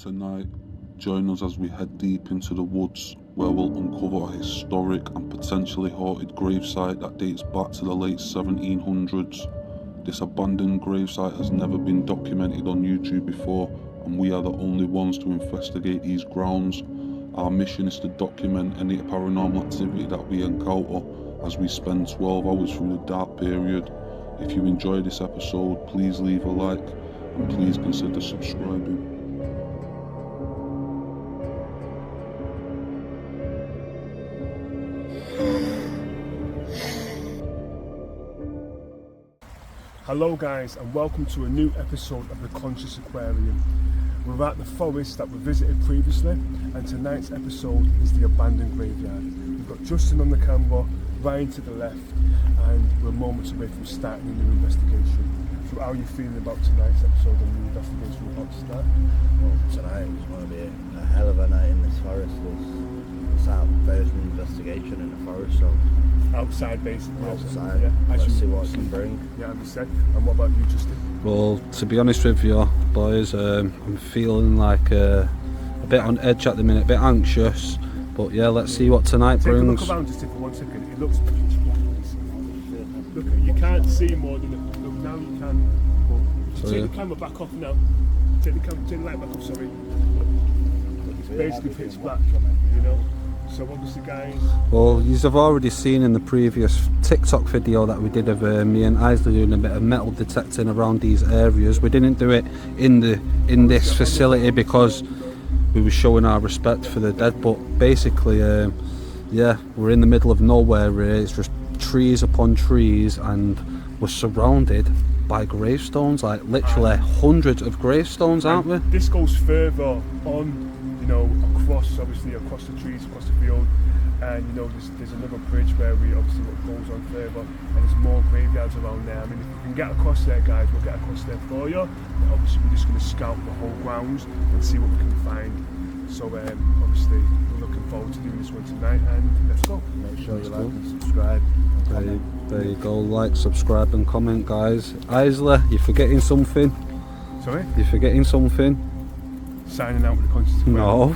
Tonight, join us as we head deep into the woods where we'll uncover a historic and potentially haunted gravesite that dates back to the late 1700s. This abandoned gravesite has never been documented on YouTube before, and we are the only ones to investigate these grounds. Our mission is to document any paranormal activity that we encounter as we spend 12 hours through the dark period. If you enjoy this episode, please leave a like and please consider subscribing. Hello guys, and welcome to a new episode of the Conscious Aquarium. We're at the forest that we visited previously, and tonight's episode is the abandoned graveyard. We've got Justin on the camera, Ryan to the left, and we're moments away from starting a new investigation. So how are you feeling about tonight's episode and the investigation we're about to start? Well, tonight is going to be a hell of a night in this forest. It's our first investigation in the forest, so Outside basically. outside, Yeah. let's see what it can bring. Yeah, as you said. And what about you, Justin? Well, to be honest with you, boys, I'm feeling like a bit on edge at the minute, a bit anxious. But yeah, let's see what tonight Take brings. a look around just for 1 second. It looks pitch black. Look, you can't see more than it. Look, now you can. But So, take yeah. the camera back off now. Take the light back off, sorry. Look, it's basically pitch black, you know. So obviously, guys. Well, you have already seen in the previous TikTok video that we did of me and Isley doing a bit of metal detecting around these areas. We didn't do it in this facility because we were showing our respect for the dead. But basically, yeah, we're in the middle of nowhere. It's just trees upon trees, and we're surrounded by gravestones, like literally hundreds of gravestones, aren't we? This goes further on, you know, across the trees, across the field, and you know, there's another bridge where we obviously what goes on further, and there's more graveyards around there. I mean, if we can get across there, guys, we'll get across there for you. But obviously, we're just going to scout the whole grounds and see what we can find. So obviously, we're looking forward to doing this one tonight, and let's go. Make sure you Let's like go. and subscribe. And comment. There you go, like, subscribe and comment, guys. Isley, you're forgetting something. Sorry? You're forgetting something. Signing out with the conscious. No.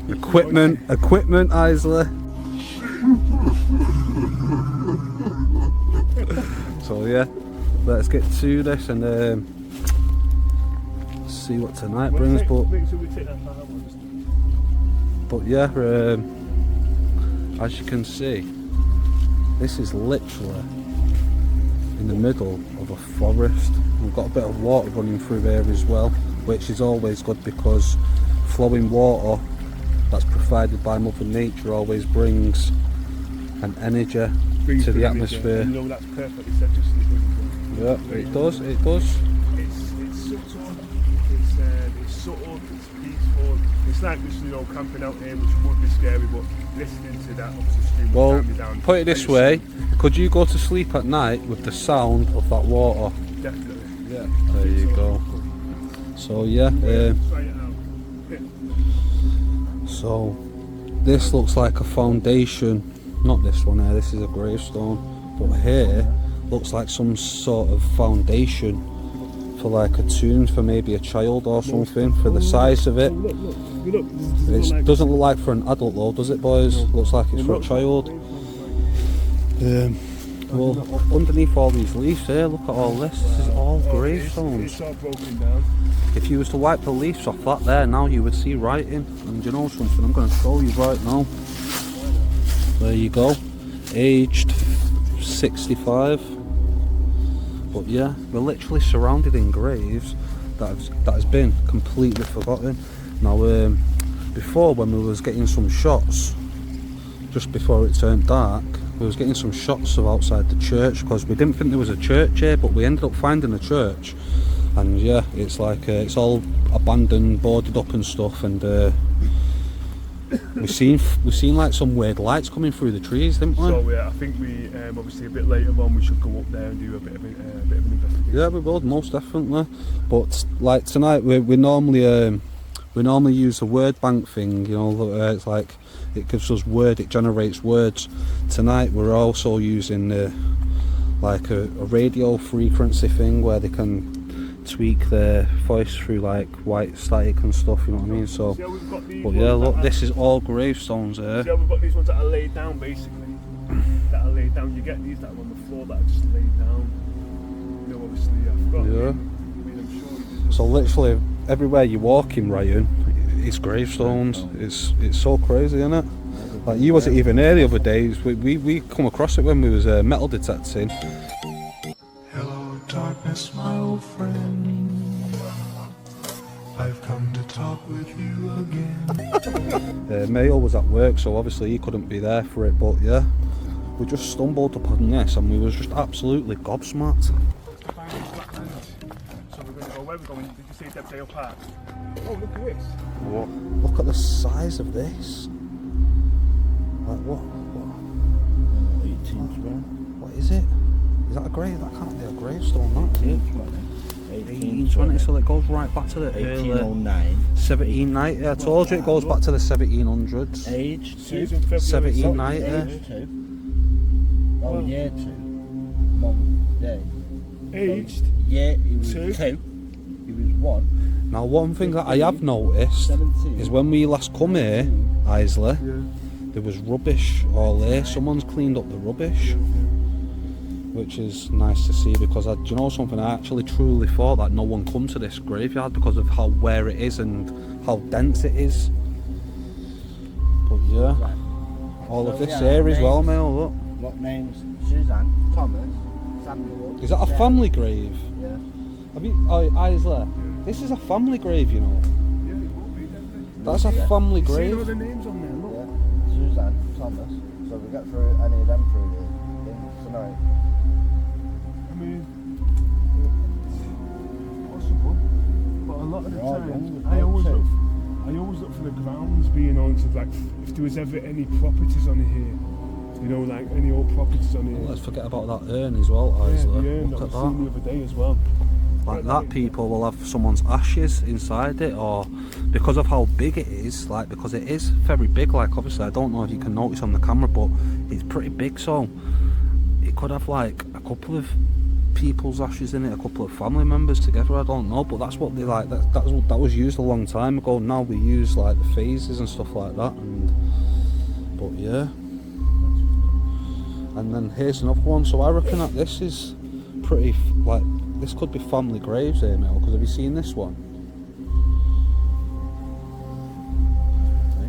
Equipment, Isley. So yeah, let's get to this and see what tonight brings. But yeah, as you can see, this is literally in the middle of a forest. We've got a bit of water running through here as well, which is always good because flowing water that's provided by Mother Nature always brings an energy to the atmosphere. You know, that's perfectly said, just Yeah, it does. It's subtle, it's peaceful. It's like just, you know, camping out here, which would be scary, but listening to that obviously stream will Well, calm you down. put it this way, could you go to sleep at night with the sound of that water? Definitely. Yeah, there you go. So yeah, Try it out. so this looks like a foundation. Not this one here, this is a gravestone. But here looks like some sort of foundation for like a tomb for maybe a child or something, for the size of it. Look. It doesn't look like for an adult though, does it, boys? Looks like it's for a child. Well, underneath all these leaves here, look at all this. This is all gravestones. It's all broken down. If you was to wipe the leaves off that there now, you would see writing. And you know something, I'm going to show you right now. There you go. Aged 65. But yeah, we're literally surrounded in graves that has been completely forgotten. Now, before when we was getting some shots, just before it turned dark, we was getting some shots of outside the church because we didn't think there was a church here, but we ended up finding a church. And yeah, it's like it's all abandoned, boarded up and stuff, and we seen like some weird lights coming through the trees, didn't we? So yeah, I think we obviously a bit later on we should go up there and do a bit of an investigation. Yeah, we will, most definitely. But like tonight, we normally use the word bank thing. You know, it's like it gives us it generates words. Tonight we're also using like a radio frequency thing where they can tweak their voice through like white static and stuff, you know what I mean? So, See how we've got these but yeah, ones look, that this is all gravestones See here. how we've got these ones that are laid down, basically. That are laid down. You get these that are on the floor that are just laid down. You know, obviously, I forgot. Yeah. I mean, I'm sure you did. So literally everywhere you walk in Ryan, it's gravestones. It's so crazy, isn't it? Like you wasn't even here the other days. We come across it when we was metal detecting. Hello, darkness, my old friend. I've come to talk with you again. Mayo was at work, so obviously he couldn't be there for it. But yeah, we just stumbled upon this, and we was just absolutely gobsmacked. So we're going to go, where are we going? Did you say Debdale Park? Oh, look at this. Look at the size of this. Like what? 18 square. What is it? Is that a grave? That can't be a gravestone, that is it? 1820. 1820, so it goes right back to the early 1809. 1790. I told you it goes back to the 1700s. Age 2. Susan February. 1790. Age 2. Oh, year 2. Month, day. Aged. Yeah, he was 2. 2. He was 1. Now, one thing that I have noticed 17. is when we last come here, Isley, Yeah. there was rubbish all there. Someone's cleaned up the rubbish, which is nice to see, because do you know something? I actually truly thought that no one come to this graveyard because of how where it is and how dense it is. But yeah, Right. all of So, this yeah, here as well, names. mate. Look, What names? Suzanne, Thomas, Samuel. is that a Sarah. family grave? Yeah. Have you, Isley? This is a family grave, you know. Yeah, it will be, definitely. That's a family See all grave. the names on there, look. Yeah. Suzanne, Thomas. So we get through any of them through the thing tonight. I mean, it's possible, but a lot of the They're all time, young, I always too. look for the grounds being on to, like, if there was ever any properties on here, you know, like any old properties on here. Let's forget about that urn as well, Isley. Yeah, Look that at was seen the that. other day as well. Like that, people will have someone's ashes inside it, or because of how big it is, like because it is very big. Like obviously, I don't know if you can notice on the camera, but it's pretty big. So it could have like a couple of people's ashes in it, a couple of family members together. I don't know, but that's what they like. That was used a long time ago. Now we use like the phases and stuff like that. But yeah. And then here's another one. So I reckon that this is pretty like this could be family graves here, Mel. Because have you seen this one?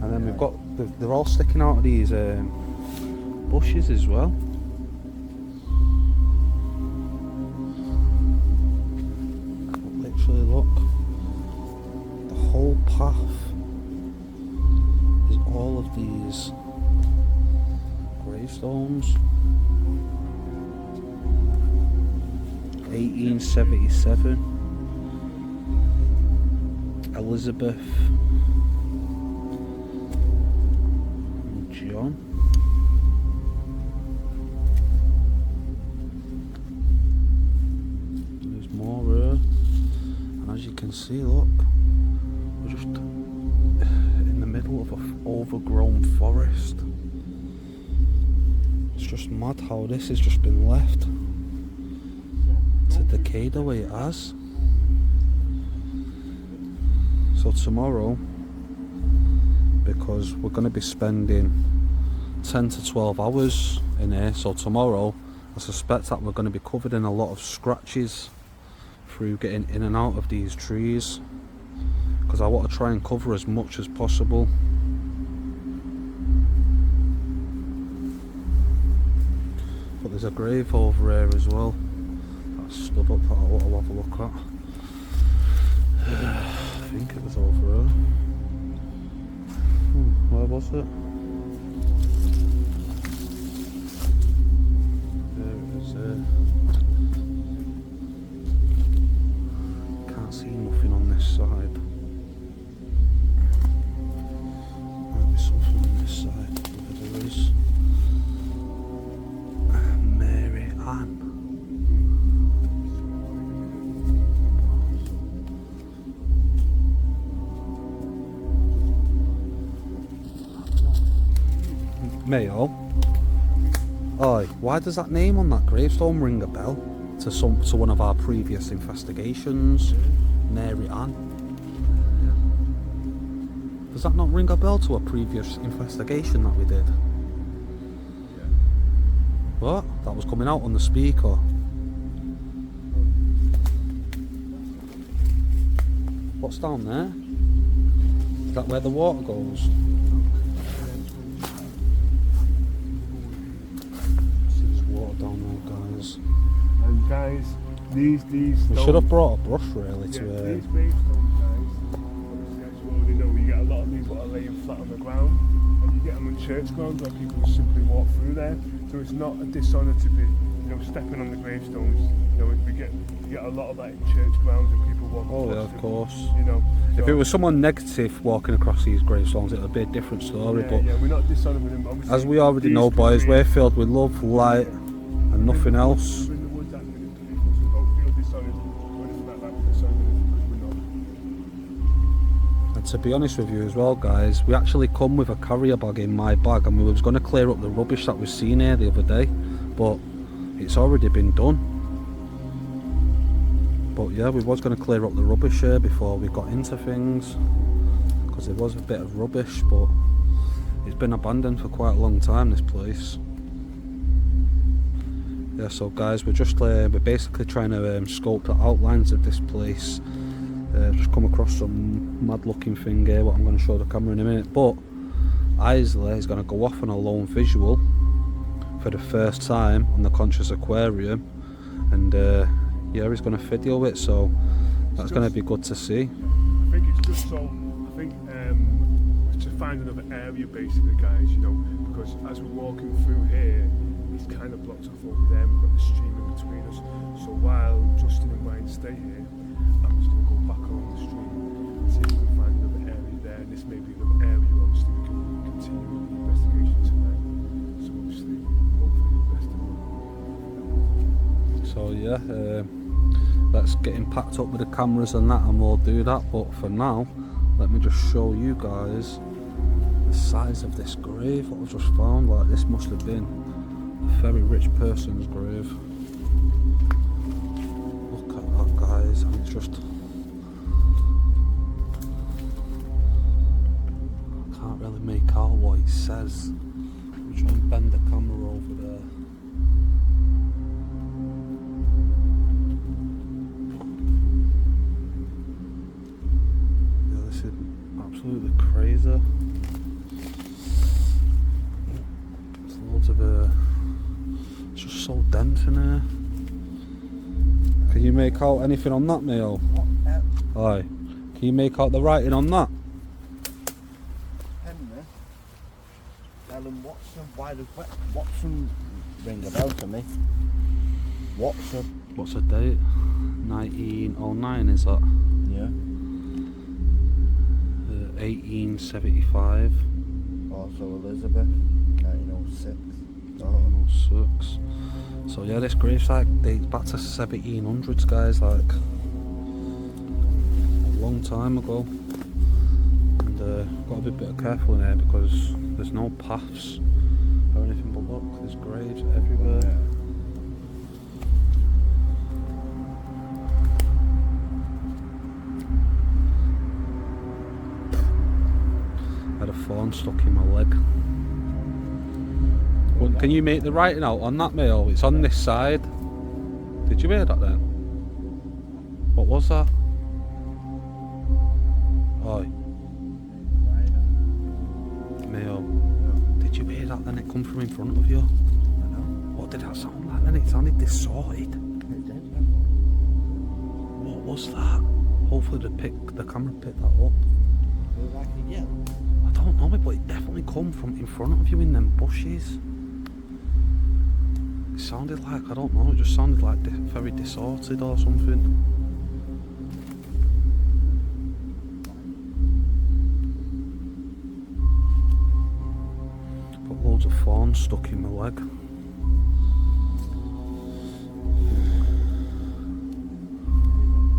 And then we've got they're all sticking out of these bushes as well. But literally, look, the whole path is all of these gravestones. 1877, Elizabeth and John. There's more here, and as you can see, look, we're just in the middle of an overgrown forest. It's just mad how this has just been left to decay the way it has. So tomorrow, because we're going to be spending 10 to 12 hours in here, so tomorrow I suspect that we're going to be covered in a lot of scratches through getting in and out of these trees, because I want to try and cover as much as possible. But there's a grave over here as well that stood up that I'll have a look at. I think it was over here. Where was it? There it is there. Can't see nothing on this side. Might be something on this side. Maybe there is. Mary Ann. Mayo. Oi, why does that name on that gravestone ring a bell? to one of our previous investigations. Mary Ann. Does that not ring a bell to a previous investigation that we did? What? That was coming out on the speaker. What's down there? Is that where the water goes? There's water down there, guys. And guys, these We stones, should have brought a brush really yeah, to these gravestones, guys, obviously as you already know, you get a lot of these that are laying flat on the ground, and you get them on church grounds where people simply walk through there. So it's not a dishonour to be, stepping on the gravestones. We get a lot of that in church grounds and people walk Oh yeah, across of them, course. If so- it was someone negative walking across these gravestones, it would be a different story. yeah, But yeah, we're not dishonouring them. Obviously, as we already these know, could boys, be- we're filled with love, light, and nothing else. We're in the woods acting in people, so don't feel dishonoured or anything like that. We're dishonouring because we're not. And to be honest with you as well, guys, we actually come with a carrier bag in my bag, and we was going to clear up the rubbish that we've seen here the other day, but it's already been done. But yeah, we was going to clear up the rubbish here before we got into things, because there was a bit of rubbish, but it's been abandoned for quite a long time, this place. Yeah, so guys, we're basically trying to scope the outlines of this place. Just come across some mad looking thing here, what I'm going to show the camera in a minute, but Isley is going to go off on a lone visual for the first time on the Conscious Aquarium, and yeah, he's going to video it, so that's going to be good to see. I think it's just so. I think to find another area, basically, guys. Because as we're walking through here, it's kind of blocked off over there. We've got the stream in between us. So while Justin and Ryan stay here, I'm just going to go back along the stream and see if we can find another area there. And this may be another area. Obviously, we can continue with the investigation tonight. So obviously, hopefully, the best of luck. So yeah, let's get him packed up with the cameras and that, and we'll do that. But for now, let me just show you guys the size of this grave, what I've just found. Like, this must have been a very rich person's grave. Look at that, guys, and it's just, I can't really make out what it says. I'm trying to bend the camera over there. Yeah, this is absolutely crazy. There's loads of it's just so dense in here. Can you make out anything on that, Mayo? Aye. Can you make out the writing on that? Henry, Ellen Watson, why does Watson ring a bell to me? Watson, What's the date? 1909 is that? yeah. 1875. Also Elizabeth, 1906. Oh, 1906. So yeah, this gravesite dates back to 1700s, guys, like a long time ago. And got to be a bit careful in here because there's no paths or anything, but look, there's graves everywhere. yeah. I had a thorn stuck in my leg. Well, can you make the writing out on that, Mail? It's on this side. Did you hear that then? What was that? Oh, Mail. Did you hear that then? It come from in front of you. I know. What did that sound like then? It sounded distorted. It did, yeah. What was that? Hopefully the camera picked that up. It was like a yell. I don't know, but it definitely come from in front of you in them bushes. It sounded like, I don't know, it just sounded like very distorted or something. Got loads of thorns stuck in my leg.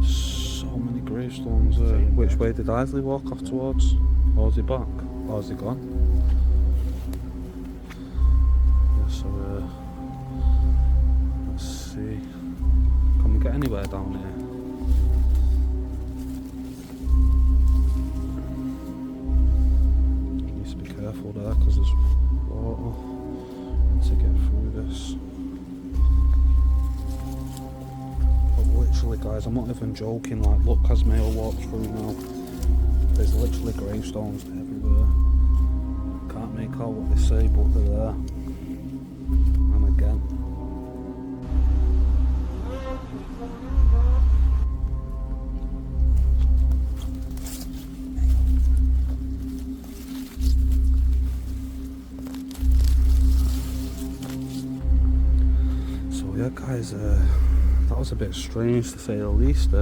So many gravestones there. Which way did Isley walk off towards? Or is he back? Or is he gone? Yeah, so let's see. anywhere down here. Needs to be careful there because there's water to get through this. But literally, guys, I'm not even joking. Like, look, as Mail walks through now, there's literally gravestones everywhere. Can't make out what they say, but they're there. And again. So yeah, guys, that was a bit strange to say the least. We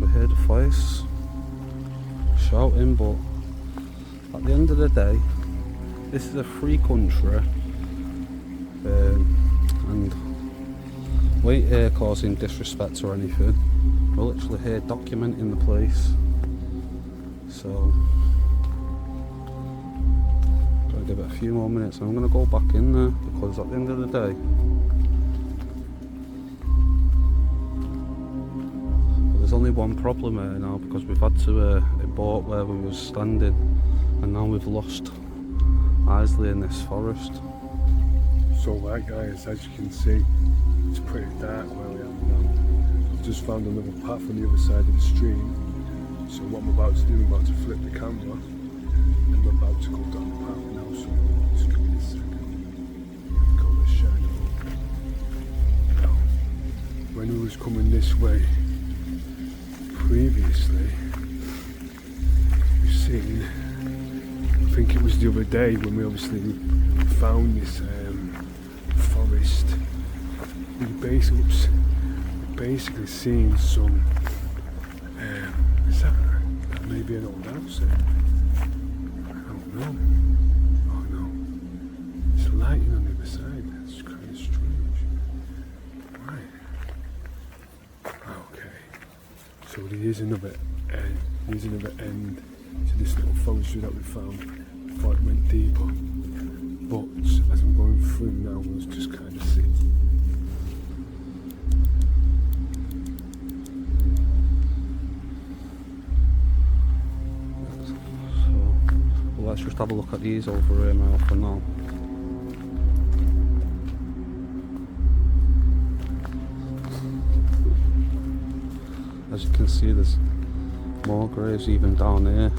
heard a voice shouting, but at the end of the day, this is a free country, and we ain't here causing disrespect or anything. We're literally here documenting the place. So, gotta give it a few more minutes, and I'm gonna go back in there because at the end of the day, there's only one problem here now, because we've had to abort where we were standing, and now we've lost Isley in this forest. So right guys, as you can see, it's pretty dark where we are now. I've just found another path on the other side of the stream. So what I'm about to do, I'm about to flip the camera and I'm about to go down the path now. So just give me a second. Here we go, let's shine it up. Now, when we was coming this way previously, we've seen, I think it was the other day when we obviously found this forest, we basically seen some, is that maybe an old house there? I don't know. Oh no, it's lighting on the other side, that's kind of strange. Right, okay, so there is another end to this little forestry that we found. I thought it went deeper, but as I'm going through now, we'll just kind of see. So, well, let's just have a look at these over here now for now. As you can see, there's more graves even down here.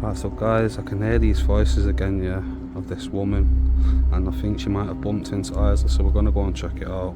Right, so guys, I can hear these voices again, yeah, of this woman, and I think she might have bumped into Isla, so we're going to go and check it out.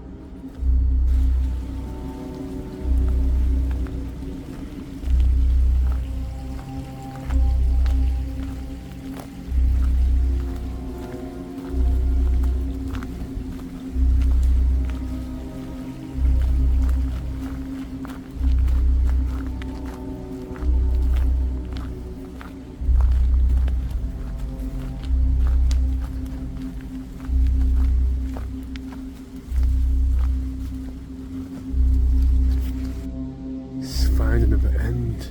Find another end.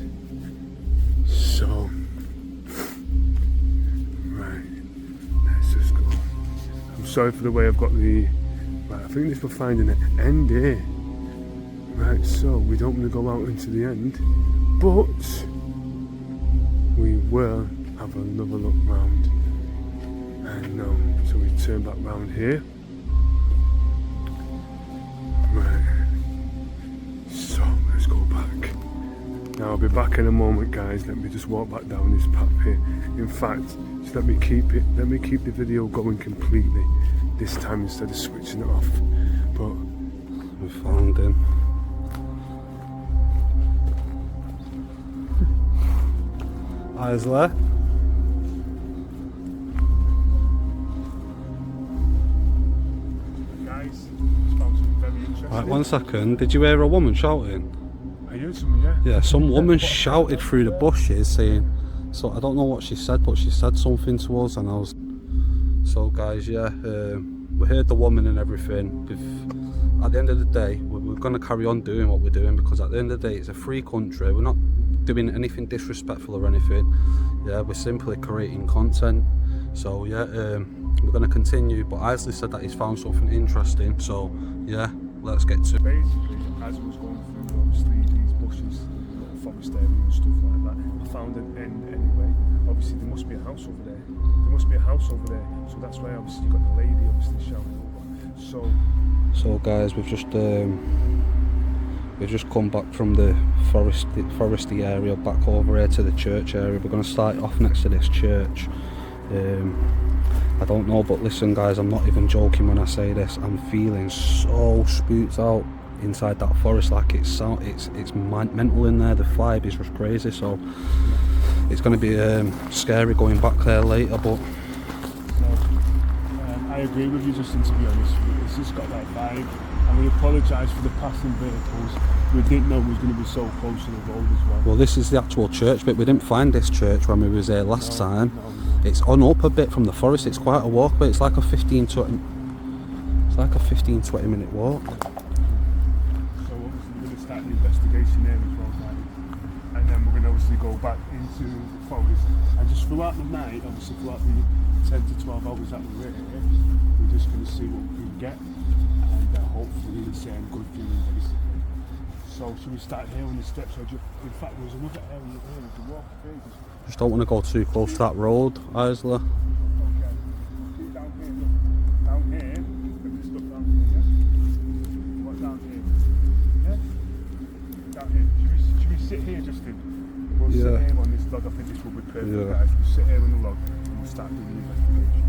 So, right, let's just go. I'm sorry for the way I've got the. Right, I think this we're finding an end here. Right, so we don't want to go out into the end, but we will have another look round. And so we turn back round here. Right. So let's go back. Now I'll be back in a moment, guys. Let me just walk back down this path here. In fact, just let me keep the video going completely this time instead of switching it off. But We found him. Isla. guys, it's found something very interesting. Right, 1 second. Did you hear a woman shouting? I heard something, yeah. Yeah, some woman shouted through the bushes saying, so I don't know what she said, but she said something to us, and I was. So guys, yeah, we heard the woman and everything. At the end of the day, we're going to carry on doing what we're doing, because at the end of the day, it's a free country. We're not doing anything disrespectful or anything. Yeah, we're simply creating content. So yeah, we're going to continue, but Isley said that he's found something interesting, so yeah, let's get to it. Basically, as I was going through, obviously, these bushes, little forest area and stuff like that, I found an end anyway. Obviously, there must be a house over there. There must be a house over there. So that's why, obviously, you got the lady, obviously, shouting over. So guys, we've just come back from the foresty area back over here to the church area. We're going to start off next to this church. I don't know, but listen guys, I'm not even joking when I say this. I'm feeling so spooked out inside that forest. Like it's mental in there. The vibe is just crazy. So it's going to be scary going back there later. But I agree with you, Justin, to be honest. It's just got that vibe. And we apologise for the passing vehicles. We didn't know it was going to be so close to the road as well. Well, this is the actual church bit. We didn't find this church when we was there last time. It's on up a bit from the forest. It's quite a walk, but it's like a 15-20 minute walk. So obviously we're going to start the investigation there as well, guys. And then we're going to obviously go back into the forest. And just throughout the night, obviously throughout the 10 to 12 hours that we're here, we're just going to see what we can get. And hopefully the same good feeling basically. So should we start here on the steps? Or in fact, there's another area here we can walk through. Just don't want to go too close to that road, Isley. Okay. See down here, look. Down here, let me just look down here, yeah? What down here? Yeah? Down here. Should we sit here, Justin? We'll sit here on this log. I think this will be perfect, guys. We'll sit here on the log and we'll start doing the investigation.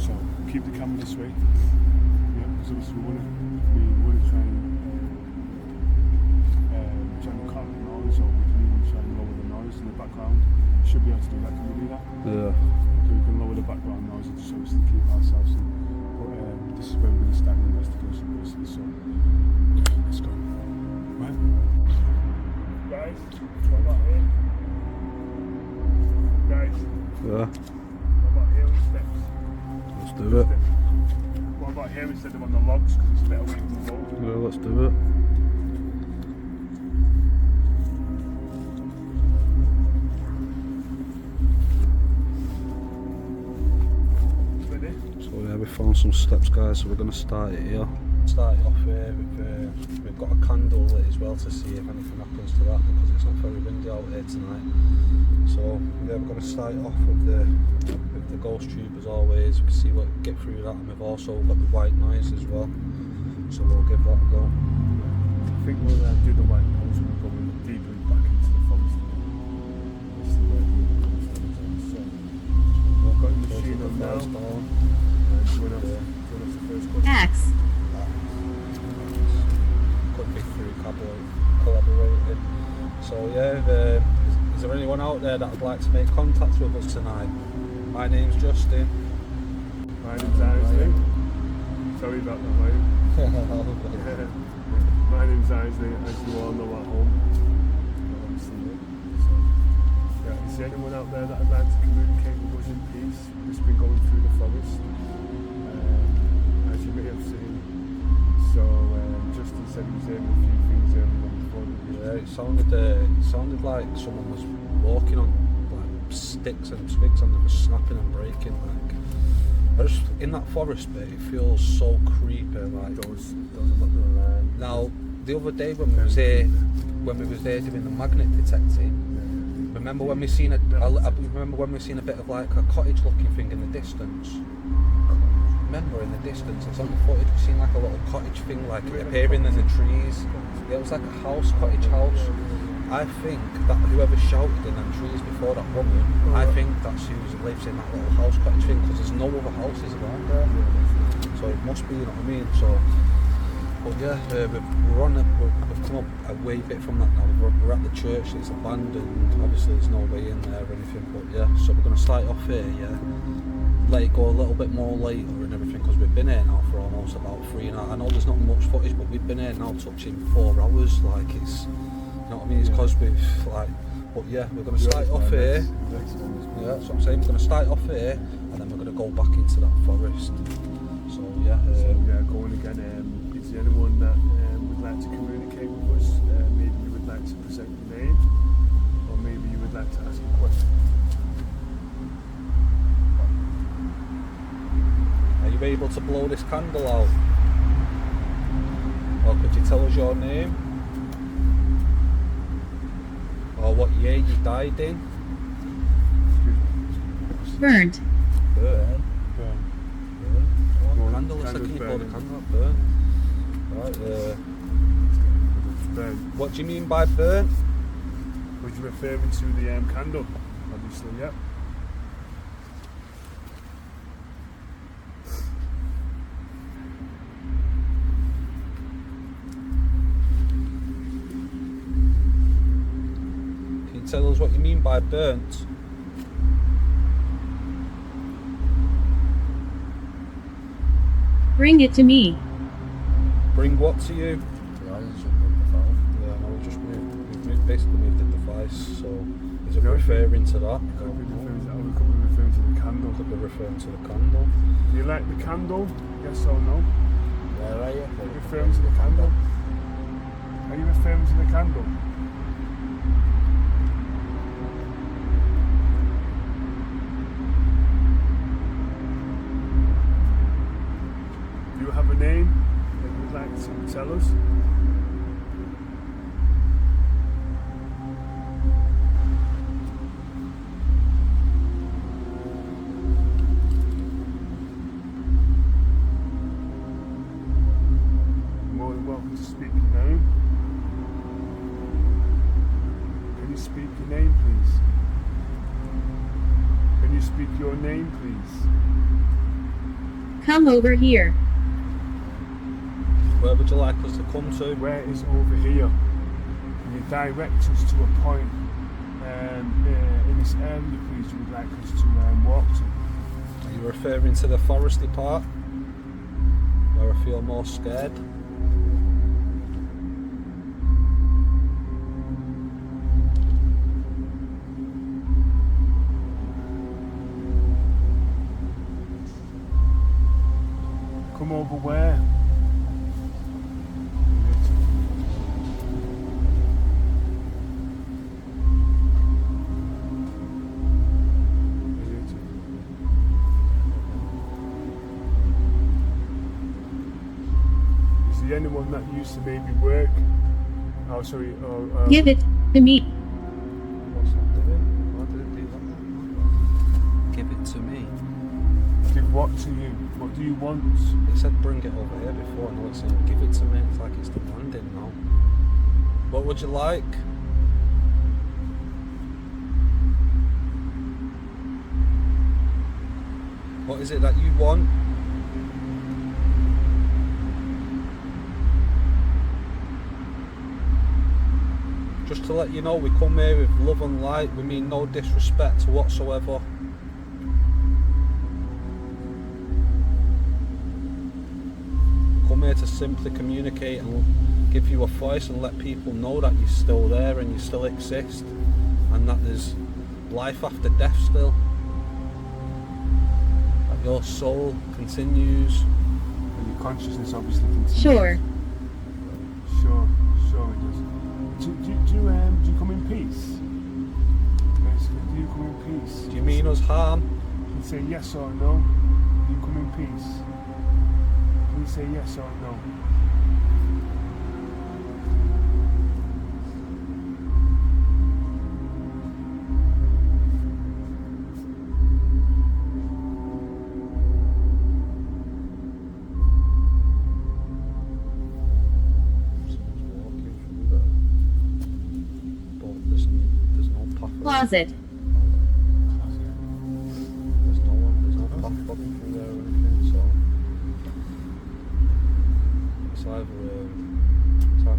So, keep the camera this way. Yeah, because obviously we want to try and cut the noise, or we can even try and lower the noise in the background. We should be able to do that. Can we do that? Yeah. Okay, we can lower the background noise just so as to keep ourselves in. But this is where we're going to start the investigation, basically. So, let's go. Right? Guys, what about here? Guys, Yeah. what about here on the steps? Let's do it. What about here instead of on the logs, because it's a bit away from the road? Yeah, let's do it. Ready? So yeah, we found some steps, guys, so we're going to start it here. Start it off here with, we've got a candle lit as well to see if anything happens to that, because it's not very windy out here tonight. So yeah, we're going to start it off with the ghost tube as always. We can see what get through that, and we've also got the white noise as well, so we'll give that a go. I think we'll do the white noise when we're going deeper back into the forest. This is where so, we've got the machine on now. And join us the first one. X. Could be through collaborating. So yeah, is there anyone out there that would like to make contact with us tonight? My name's Justin. My name's Isley. Sorry about that, mate. My name's Isley, as you all know at home. Obviously, so, yeah, is there anyone out there that would like to communicate with us in peace? We've just been going through the forest, as you may have seen. So Justin said he was hearing a few things earlier on before. Yeah, it sounded like someone was walking on like sticks and twigs, and they were snapping and breaking. Like, in that forest bit, it feels so creepy. Like Those are what they're now, the other day when we was there doing the magnet detecting. Remember when we seen a bit of like a cottage-looking thing in the distance? Remember in the distance, it's on the footage, we seen like a little cottage thing, like appearing in the trees. Yeah, it was like a house, cottage house. I think that whoever shouted in them trees before that woman, I think that's who lives in that little house, cottage thing, because there's no other houses around there. So it must be, you know what I mean? So, but yeah, we've come up a way bit from that now. We're at the church, it's abandoned. Obviously there's no way in there or anything, but yeah, so we're going to start off here, yeah. Let it go a little bit more later and everything, because we've been here now for almost about 3 hours. I know there's not much footage, but we've been here now touching 4 hours. Like, it's, you know what I mean? It's because we've like, but yeah, we're going to start off here. Yeah, that's what I'm saying. We're going to start off here, and then we're going to go back into that forest. So yeah, going again. Is there anyone that would like to communicate with us? Maybe you would like to present your name, or maybe you would you'd like to ask a question. Are you able to blow this candle out? Or could you tell us your name? Or what year you died in? Burnt. Burn. Burn. Oh, Well, candle, looks like candle's you blow the burning. candle out. Burn. Right, Burn. what do you mean by burn? Was you referring to the candle? Obviously, yeah. Can you tell us what you mean by burnt? Bring it to me. Bring what to you? Yeah, I just moved the phone. Yeah, no, we've basically moved the device, so is it Yeah. referring to that? Could be referring to, or we could be referring to the candle. Could be referring to the candle. Do you like the candle? Yes or no? Where are you? Are you referring to the candle? Are you referring to the candle? Do you have a name that you would like to tell us? More than welcome to speak your name. Can you speak your name, please? Can you speak your name, please? Come over here. Where would you like us to come to? Where is over here? Can you direct us to a point in this area, please, you would like us to walk to? Are you referring to the foresty part? Where I feel more scared? Come over where? Is there anyone that used to maybe work? Oh, sorry. Give it to me. What's that doing? Why did it do that? Give it to me. Give what to you? What do you want? It said bring it over here before, and now it's saying give it to me. It's like it's demanding now. What would you like? What is it that you want? Just to let you know, we come here with love and light. We mean no disrespect whatsoever. Come here to simply communicate and give you a voice and let people know that you're still there and you still exist, and that there's life after death still. That your soul continues. And your consciousness obviously continues. Sure. Sure it does. Do you come in peace? Basically, do you come in peace? Do you mean us harm? You say yes or no. Do you come in peace? Can you say yes or no? There's no path. Closet. There's no path walking through there or anything, so it's either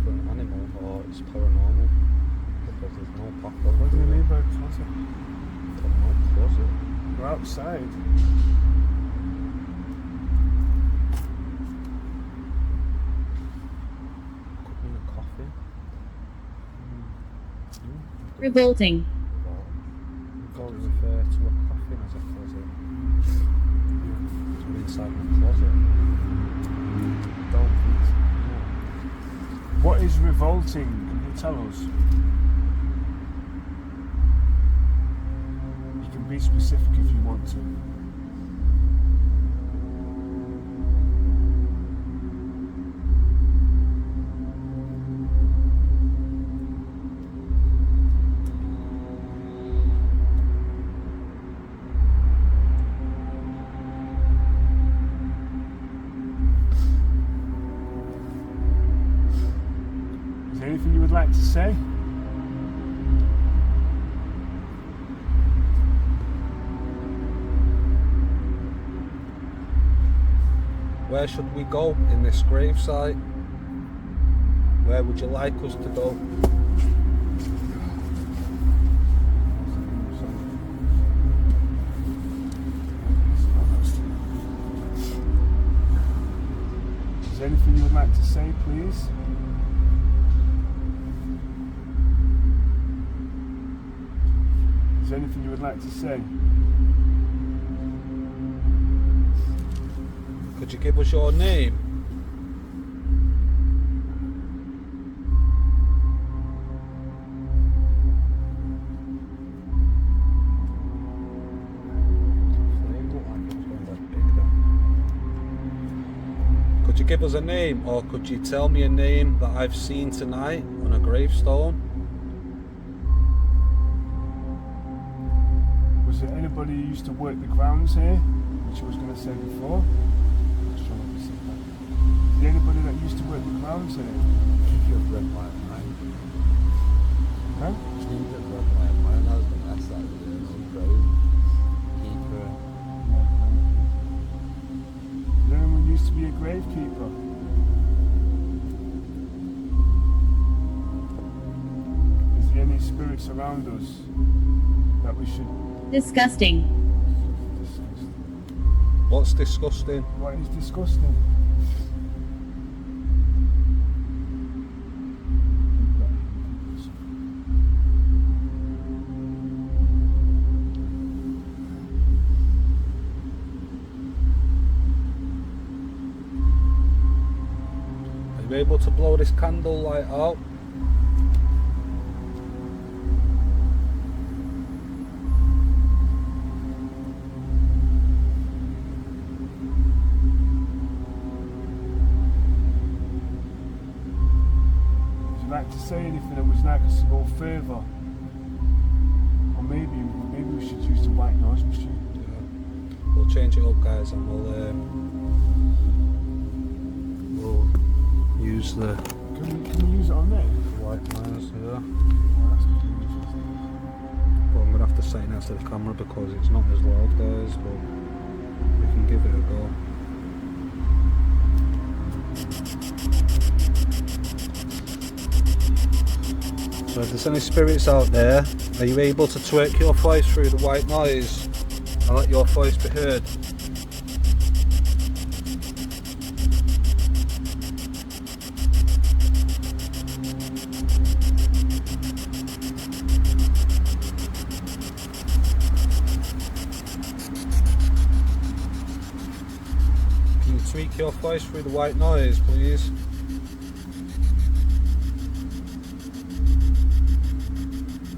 an animal or it's paranormal, because there's no path walking What do you through mean there. by closet? Don't know, closet. We're outside. Could mean a coffin. Revolting. Could refer to a coffin as a closet. We're inside the closet. Don't think so. What is revolting? Can you tell us? specific if you want to. Is there anything you would like to say? Where should we go in this gravesite? Where would you like us to go? Is there anything you would like to say, please? Is there anything you would like to say? Could you give us your name? Could you give us a name, or could you tell me a name that I've seen tonight on a gravestone? Was there anybody who used to work the grounds here, which I was going to say before? Just trying to see that. Is there anybody that used to work the grounds here? Keep your breath like mine. Huh? Keep your breath like mine. I was going to ask that with the grave keeper. Is there anyone who used to be a gravekeeper? Is there any spirits around us that we should Disgusting. discuss? What's disgusting? What is disgusting? Are you able to blow this candle light out? Would you like to say anything, or would you like us to go further? Or maybe we should use the white noise machine. We'll change it up, guys, and we'll use the Can we use it on there? white noise here. Oh, that's gonna be interesting. But I'm gonna have to say it next to the camera because it's not as loud, guys. But we can give it a go. So if there's any spirits out there, are you able to twerk your voice through the white noise and let your voice be heard? Can you tweak your voice through the white noise, please?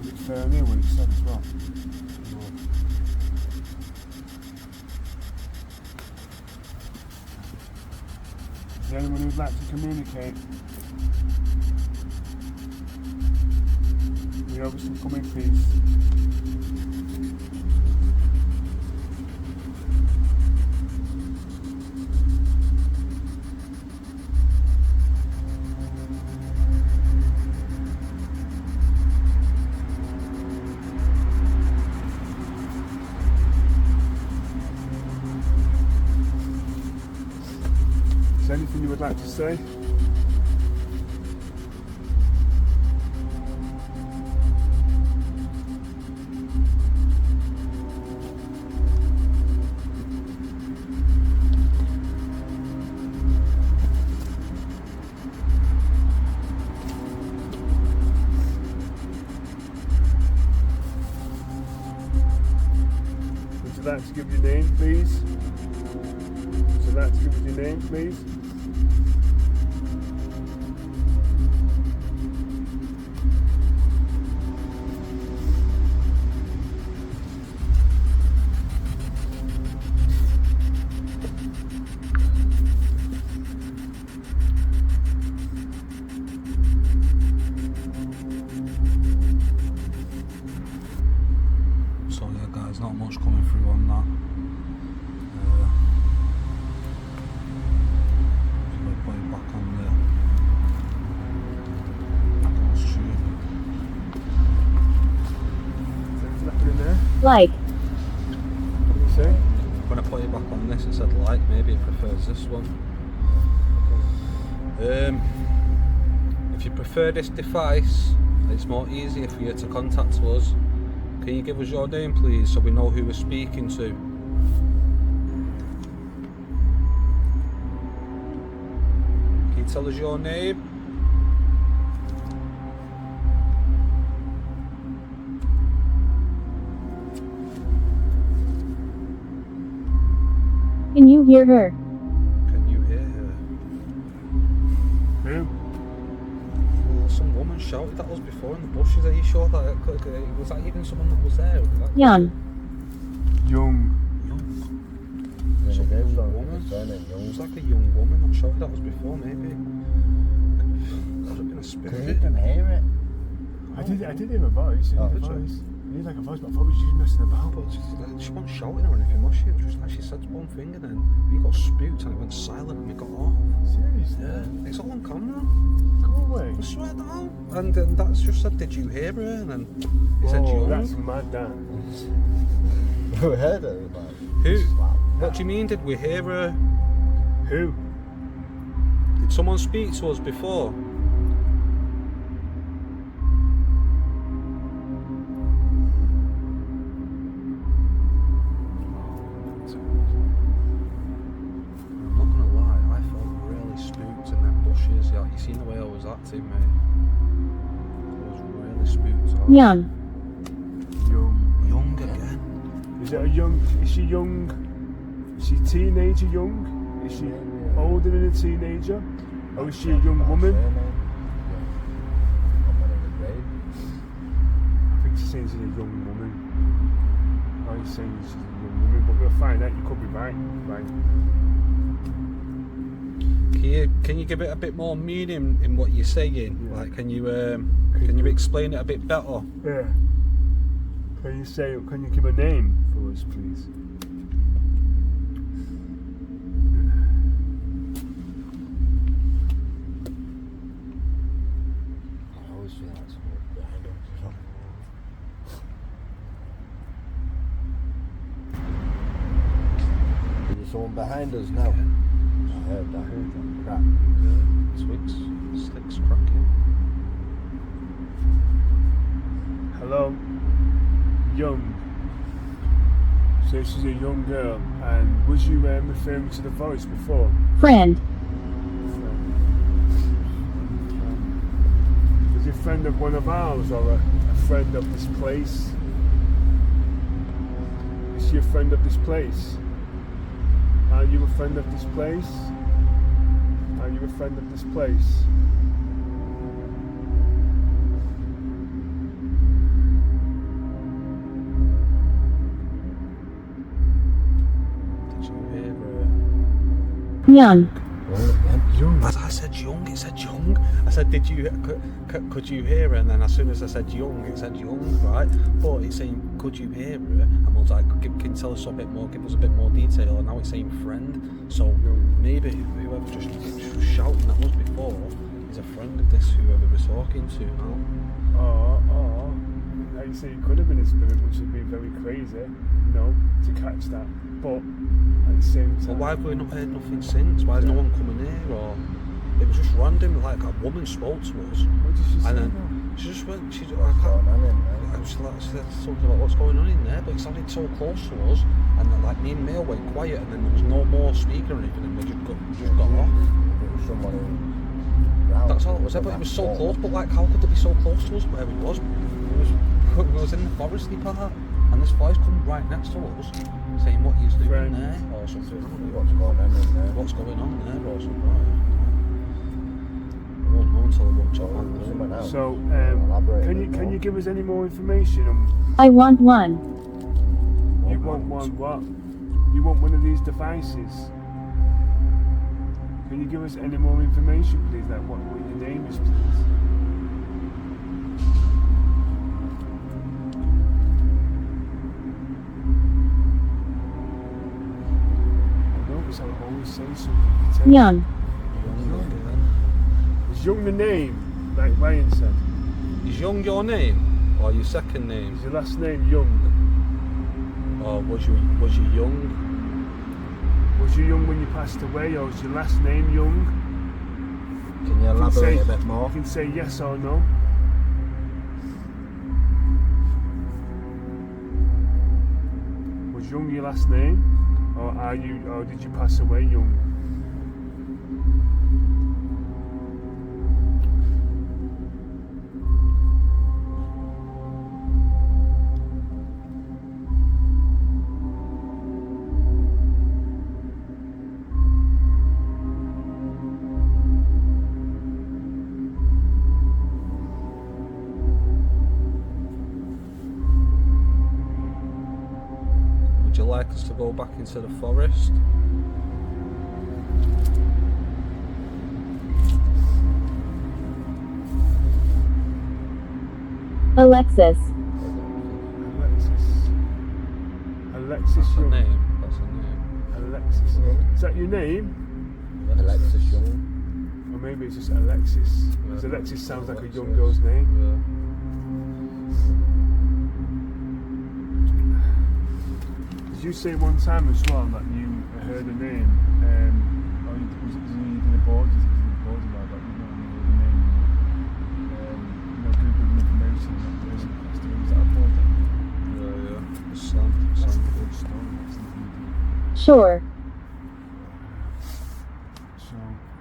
Is it fair near what it said as well? Is there anyone who'd like to communicate? We obviously come in peace. Is there anything you would like to say? Would you like to give your name, please? Would you like to give us your name, please? Like. What did you say? When I put it back on this, it said like. Maybe it prefers this one. If you prefer this device, it's more easier for you to contact us. Can you give us your name, please, so we know who we're speaking to? Can you tell us your name? Can you hear her? Can you hear her? Who? Well, some woman shouted at us before in the bushes. Are you sure that was that even someone that was there? Was that Young. Young. young? Really Some good, young though. woman. It's turning It young. was like a young woman that shouted at us before. Maybe could have been a spirit. Can you even hear it? I did hear a voice. I Oh, heard a did you? voice. I did like a voice, but I thought it was you messing about. But she wasn't shouting or anything, was she? It was just like she said one thing and then we got spooked and it went silent and we got off. Seriously? Yeah, it's all on camera. Go away. I swear down. And then that's just said, did you hear her? And then he said, Oh, young. that's mad, that. Who heard it? Like, Who? slap. What do you mean, did we hear her? Who? Did someone speak to us before? I'm not gonna lie, I felt really spooked in them bushes. Yeah, you seen the way I was acting, mate. I was really spooked out. Young. Young. Young again. Is it a young? Is she young? Is she teenager young? Is she older than a teenager? Or is she a young woman? I think she's saying she's a young woman. I'm saying she's a young woman, but we'll find out. You could be right. Right. Can you give it a bit more meaning in what you're saying? Yeah. Like, can you explain it a bit better? Yeah. Can you give a name for us, please? I always feel like someone's behind us. Is there someone behind us now? I heard that. Crap. Twigs, sticks cracking. Hello? Young. So she's a young girl. And was you referring to the voice before? Friend. Is it a friend of one of ours or a friend of this place? Is she a friend of this place? Are you a friend of this place? Are you a friend of this place? Did you hear her? Young. Young. As I said young, it said young. I said, could you hear her? And then as soon as I said young, it said young, right? But it's saying, could you hear her? And I was like, can you tell us a bit more, give us a bit more detail? And now it's saying friend. So maybe whoever just was shouting at us before is a friend of this whoever we're talking to now. Oh, like you say, it could have been a spirit, which would be very crazy, you know, to catch that. But at the same time, Well, why have we not heard nothing since? Why is no one coming here? Or it was just random. Like a woman spoke to us, what did she say? and then now? she just went. She Going on in I there. was like, she said something about what's going on in there, but it sounded so close to us, and then like me and Mail went quiet, and then there was no more speaking or anything, and we just got off. It was someone who. round. That's all it was. But it was so close. But like, how could they be so close to us where we was? It was in the foresty part, and this voice come right next to us, saying what he's doing Friend. there or something. What's going on in there? What's going on there or something? I won't know until I watch it back. Someone else. So, Elaborate a can bit you more. give us any more information on I want one. you want one what? You want one of these devices? Can you give us any more information, please? Like what your name is, please? I notice I always say something. Young. Is Young the name, like Ryan said? Is Young your name or your second name? Is your last name Young? Or was you young? Was you young when you passed away, or was your last name Young? Can you elaborate a bit more? You can say yes or no. Was Young your last name, or did you pass away young? Would you like us to go back into the forest? Alexis. Alexis That's a Young. name. That's a name. Alexis. Is that your name? Alexis Young. Or maybe it's just Alexis. Because Alexis sounds like a young girl's name. Did you say one time as well that you heard a name? Or was it you did a board? You did a board about that, you heard a name. Googling information on that person passed away. Was that a board? Yeah. That's a good story. That's nothing to do. Sure. So,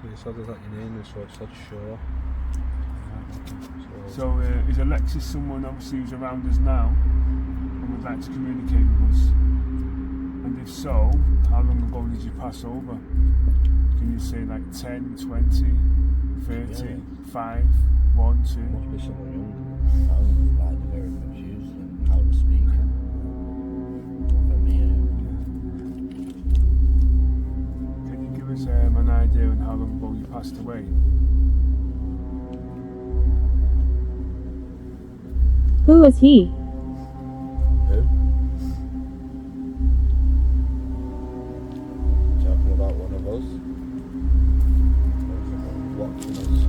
You said that your name is, so I said sure. So is Alexis someone obviously who's around us now and would like to communicate with us? And if so, how long ago did you pass over? Can you say like 10, 20, 30, 5, 1, 2? Must be someone young. Sounds like they're very confused and how to speak. For me, Can you give us an idea on how long ago you passed away? Who is he? Who? Talking about one of us? Watching us?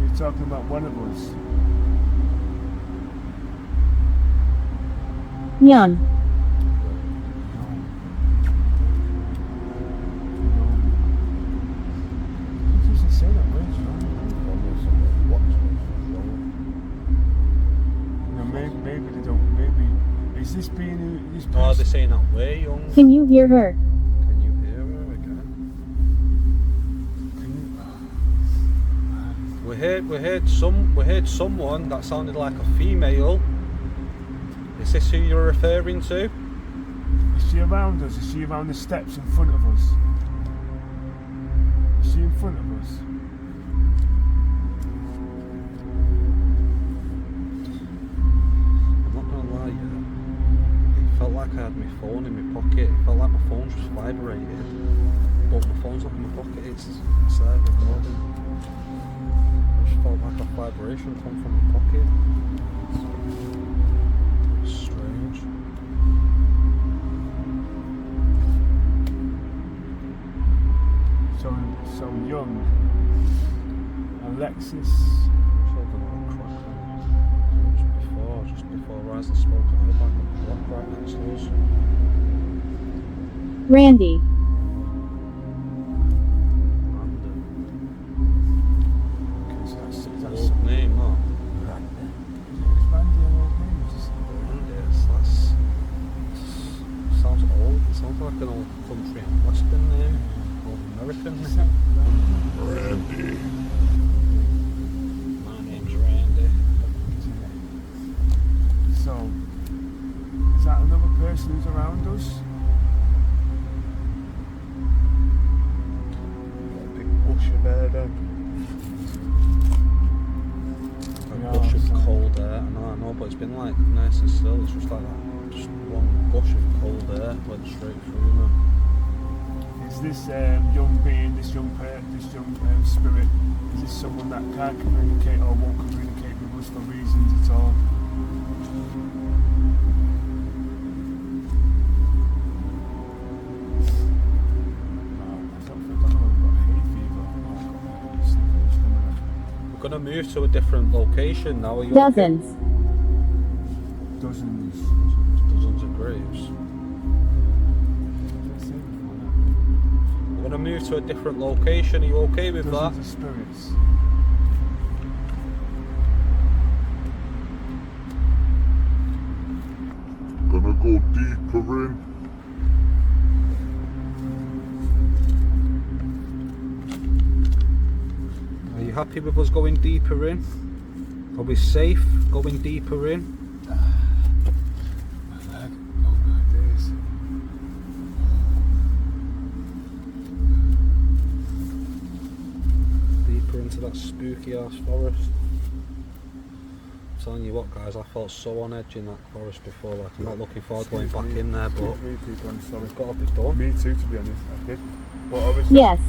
You're talking about one of us. Young. You usually say that word, John. Someone watching us. No, maybe they don't. Maybe is this being this person? Oh, they're saying that way young. Can you hear her? Can you hear her again? We heard someone that sounded like a female. Is this who you're referring to? Is she around us? Is she around the steps in front of us? Is she in front of us? I'm not gonna lie, it felt like I had my phone in my pocket. It felt like my phone just vibrated, but my phone's not in my pocket. It's there recording. I just felt like a vibration come from my pocket. It's strange. So young. Alexis. Just before Rise and Smoke, I heard like a block right next to us. Randy. Okay, so that's Old name, no? Randy. Is Randy an old name? Is this- Sounds old. It sounds like an old country and western name. Old American name. Randy. My name's Randy. So, is that another person who's around us? A big bush of air then. A Yeah, gush of so- cold air. I know, but it's been like nice and still. It's just like that. Just one gush of cold air went straight through me. Is this young being, this young spirit, is this someone that can't communicate or won't communicate with us for reasons at all? We're gonna move to a different location now. Are you okay? Dozens. Dozens. move to a different location. Are you okay with that? Dozens of spirits. Gonna go deeper in. Are you happy with us going deeper in? Are we safe going deeper in? My leg. Oh my days. Deeper into that spooky ass forest. I'm telling you what, guys, I felt so on edge in that forest before. Like, I'm not looking forward to going back in there, but Me, people, I'm sorry. it's got to be done. Me too, to be honest. I did. But obviously. Yes.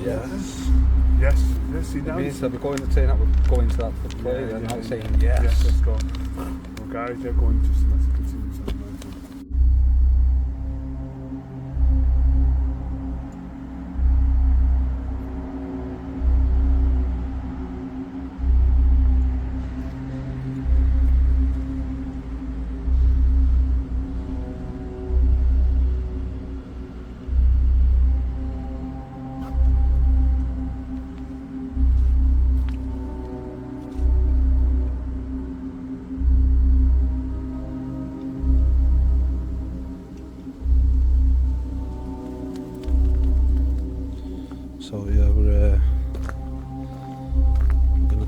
Yes. Yes. Yes. See It now. means that we're going to turn up, we're going to that play, and I'm saying yes. Yes, let's go. Well, guys, they're going to let's continue. So yeah, we're gonna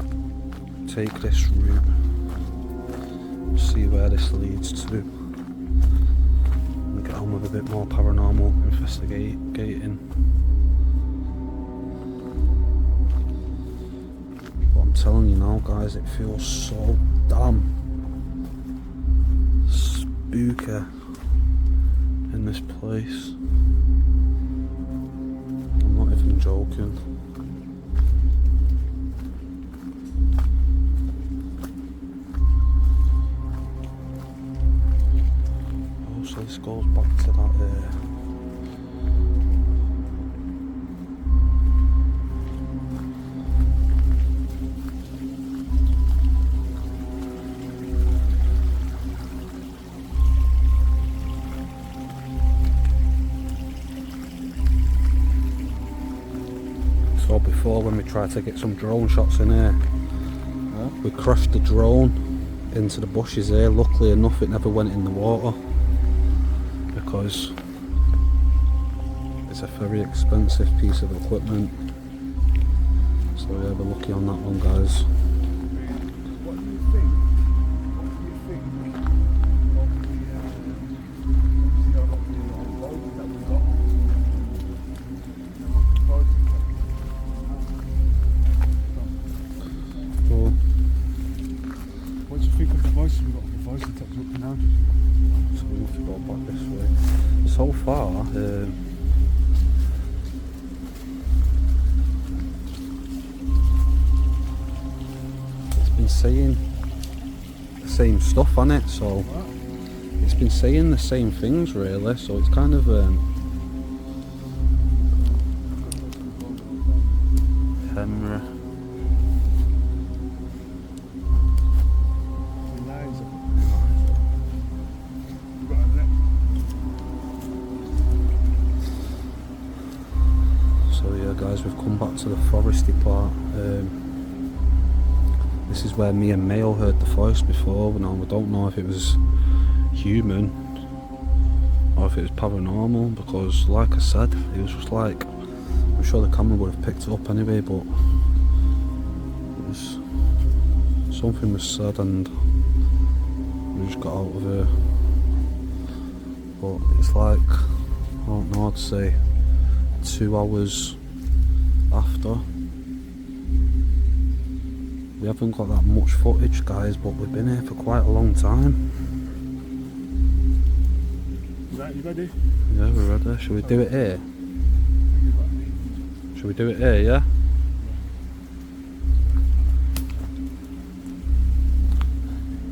take this route, see where this leads to, and get on with a bit more paranormal investigating. But I'm telling you now, guys, it feels so damn spooky in this place. I'm not even joking. Oh, so this goes back to that So before, when we tried to get some drone shots in here, we crashed the drone into the bushes here. Luckily enough, it never went in the water because it's a very expensive piece of equipment. So yeah, we're lucky on that one, guys. What do you think? What do you think of the voices that we got? Well, What do you think of the voices we got? The voice detector up and down. so we need to go back this way. So far, it's been saying the same stuff on it, so it's been saying the same things really, so it's kind of Henry. So yeah, guys, we've come back to the foresty part. This is where me and Mayo heard the voice before. Now we don't know if it was human or if it was paranormal, because like I said, it was just like, I'm sure the camera would have picked it up anyway, but it was, something was said and we just got out of here. But it's like, I don't know, I'd say 2 hours after. We haven't got that much footage, guys, but we've been here for quite a long time. Right, you ready? Yeah, we're ready. Should we do it here? Should we do it here, yeah?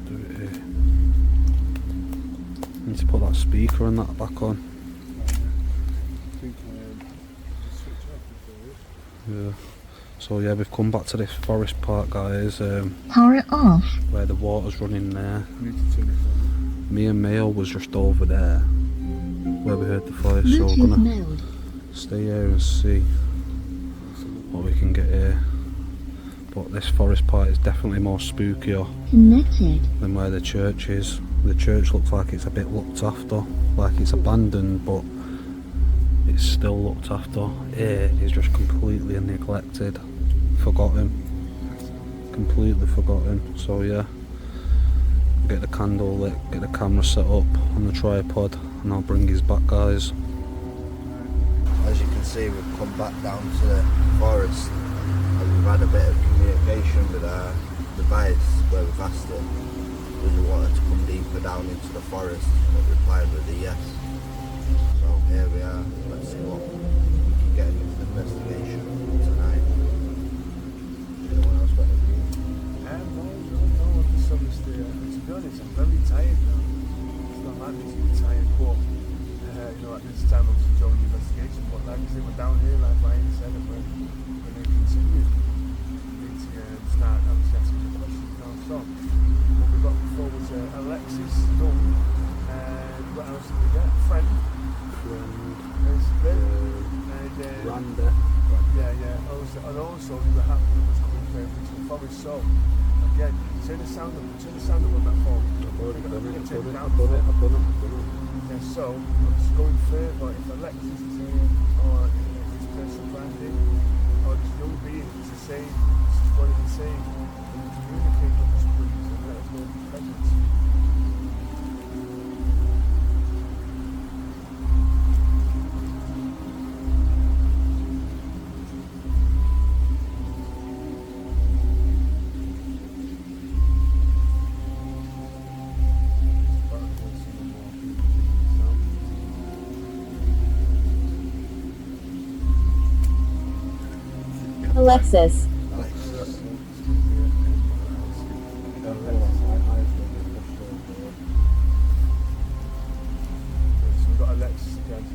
Do it here. Need to put that speaker and that back on. Yeah. So yeah, we've come back to this forest part, guys, Power it off. where the water's running there. Need to turn it on. Me and Mayo was just over there, where we heard the voice, so we're Bluetooth gonna mode. stay here and see what we can get here. But this forest part is definitely more spookier Connected. than where the church is. The church looks like it's a bit looked after, like it's abandoned, but it's still looked after. Here is just completely neglected, forgotten, completely forgotten. So yeah, get the candle lit, get the camera set up on the tripod, and I'll bring his back, guys. As you can see, we've come back down to the forest and we've had a bit of communication with our device where we've asked it does it want us to come deeper down into the forest, and it replied with a yes. So here we are. Let's see what we can get into the investigation tonight. Anyone else got any views? No, I'm just obviously, to be honest, I'm very tired now. It's not like me to be tired, but at this time obviously during the investigation, but like I say, we're down here, like Ryan said, and we're going to continue. We need to start obviously asking the questions now. So, what we got before was Alexis Dunn, and what else did we get? Friend. There's Ben. And Randa. yeah. Also we were happy it was coming further into the forest. So, again, turn the sound up on that phone. I've done it. Yeah, so it's going further. If Alexis is here, or if this person Randy, or this young being is the same, it's one of the same, then you communicate with us, please, and let us know your presence. Alexis. So we've got Alexis again.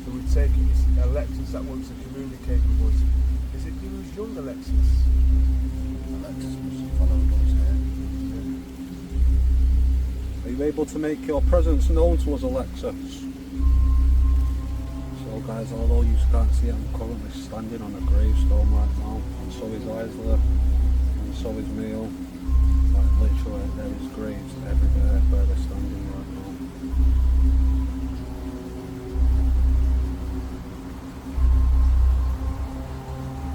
So we take it, it's Alexis that wants to communicate with us. Is it you who's young, Alexis? Alexis must have followed us here. Are you able to make your presence known to us, Alexis? So guys, although you can't see it, I'm currently standing on a gravestone right now, and so is Isla, and so is Neil. Like literally, there is graves everywhere where we're standing right now.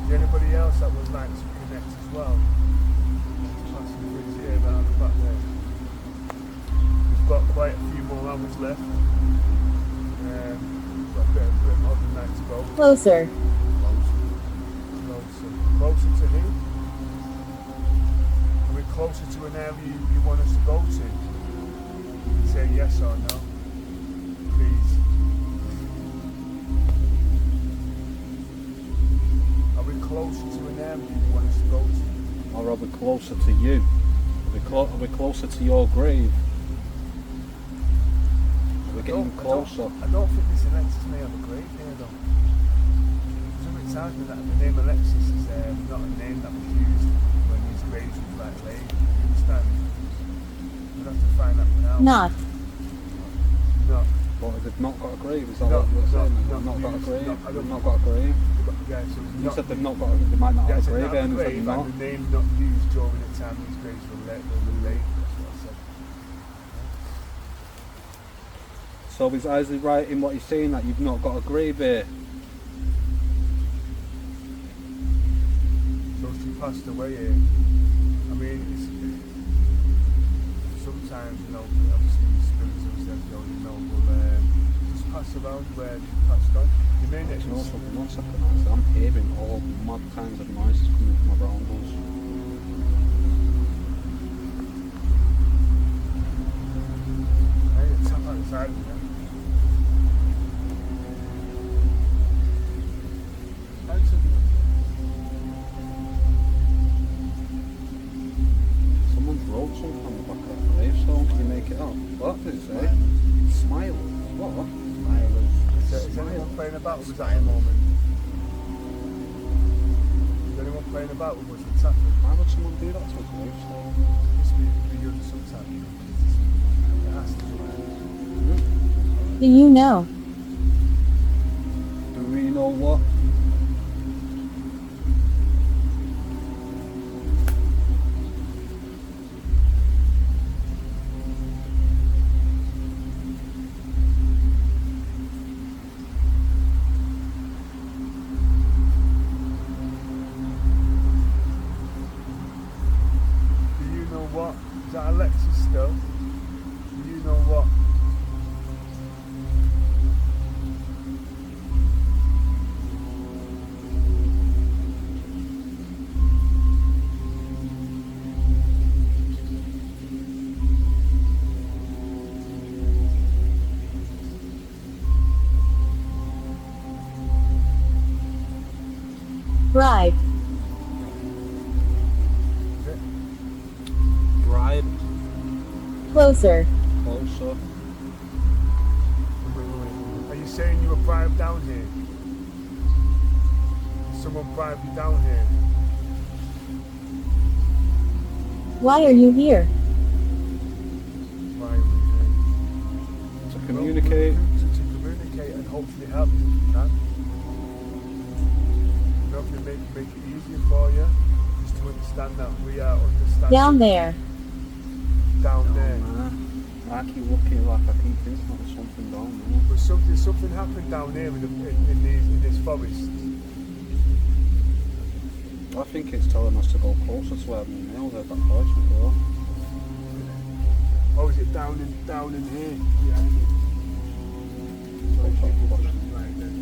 Is there anybody else that would like to connect as well? Passing the bridge here, around the back there. We've got quite a few more hours left. We've got a bit more than that to go. Closer. Closer to who? Are we closer to an area you want us to go to? You can say yes or no. Please. Are we closer to an area you want us to go to? Or are we closer to you? Are we closer to your grave? We're getting closer. I don't think this Alexis may have a grave here though. Somebody tells me that the name Alexis is not a name that was used when these graves were like laid. You understand? We'll have to find that one out. Not. No. But they've not got a grave, is that what you're saying? They've not got a grave? They've not got a grave? Yeah, so You said they've not got a, they might not have a grave, not and grave, not. and the name not used during the time these graves were laid. That's what I said. So is Isley right in what he's saying, that you've not got a grave here? Those two passed away here. I mean, it's, sometimes, obviously spirits of them will just pass around where they passed on. You may not It's also, one second, Isley, I'm hearing all mad kinds of noises coming from around us. Hey, tap outside of there. Someone wrote something on the back of that gravestone, can you make it up? What did it say? Smile. What? Is anyone playing about with us at the moment? Is anyone playing about with us? What's happening? Why would someone do that to a gravestone? This be used sometimes. It has to be. Do you know? Do we know what? Do you know what? Is that Alexis still? Do you know what? Bribe. Is it? Bribe. Closer. Closer. Wait. Are you saying you were bribed down here? Did someone bribe you down here? Why are you here? Why are we here? To communicate. To communicate and hopefully help you if you can. Hopefully make it easier for you. Just to understand that we are understanding Down there. down there. I keep looking like I keep thinking there's something down there. But something happened down here in this forest. I think it's telling us to go closer to where we know that voice before. Oh, is it down in here? Behind it. Right then.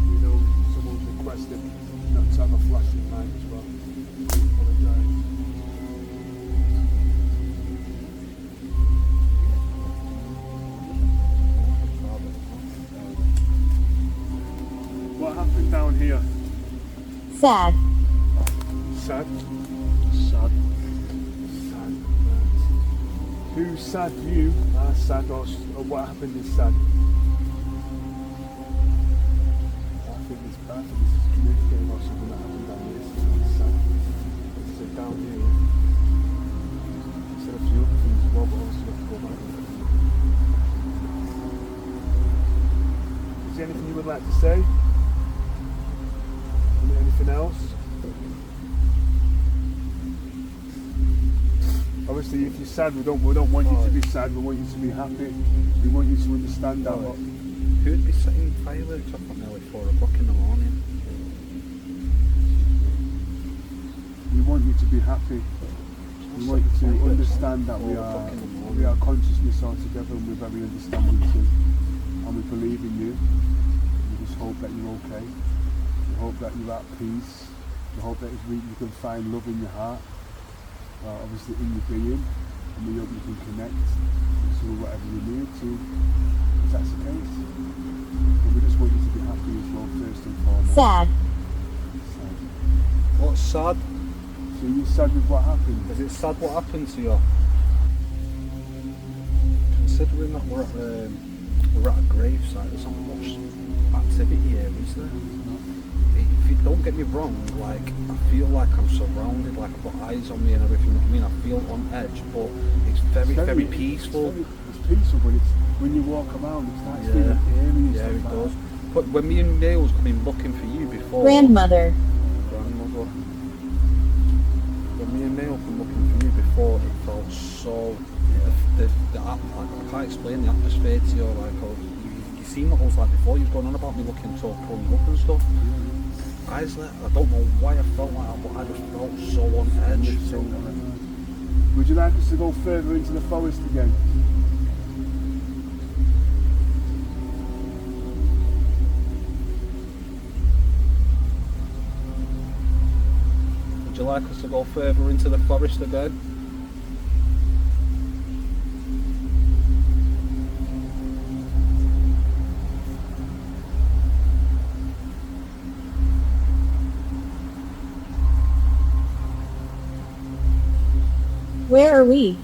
You know, someone's requested not to have a flashing light as well. Apologise. What happened down here? Sad. Sad? Sad. Sad. Who's sad? You are sad or what happened is sad? I think this is communicating about something that happened down here. It's sad. It's down here. Said a few other things as well, but obviously we have to go back. Is there anything you would like to say? Anything else? Obviously, if you're sad, we don't want you to be sad. We want you to be happy. We want you to understand that. Who'd be setting fireworks up at nearly 4 o'clock in the morning? We want you to be happy. We want you to understand that we are consciousness all together, and we're very understanding too. And we believe in you. We just hope that you're okay. We hope that you're at peace. We hope that you can find love in your heart. Obviously in your being, and we hope you can connect to whatever you need to, if that's the case. But we just want you to be happy as well, first and foremost. Sad. Sad. What's sad? So you're sad with what happened? Is it sad what happened to you? Considering that we're at a grave site, there's not much activity here, is there? If you don't get me wrong, like I feel like I'm surrounded, like I've got eyes on me and everything. I mean, I feel on edge, but it's very peaceful. It's peaceful, but it's when you walk around, it starts feeling eerie and yeah, stuff it like does. that. But when me and Nails come in looking for you before, Grandmother. grandmother, when me and Nail come looking for you before, it felt so. I can't explain the atmosphere to you. Like, you seen what I was like before. You was going on about me looking to pull you up and stuff. I don't know why I felt like that, but I just felt so on edge. Would you like us to go further into the forest again? Would you like us to go further into the forest again? Where are we?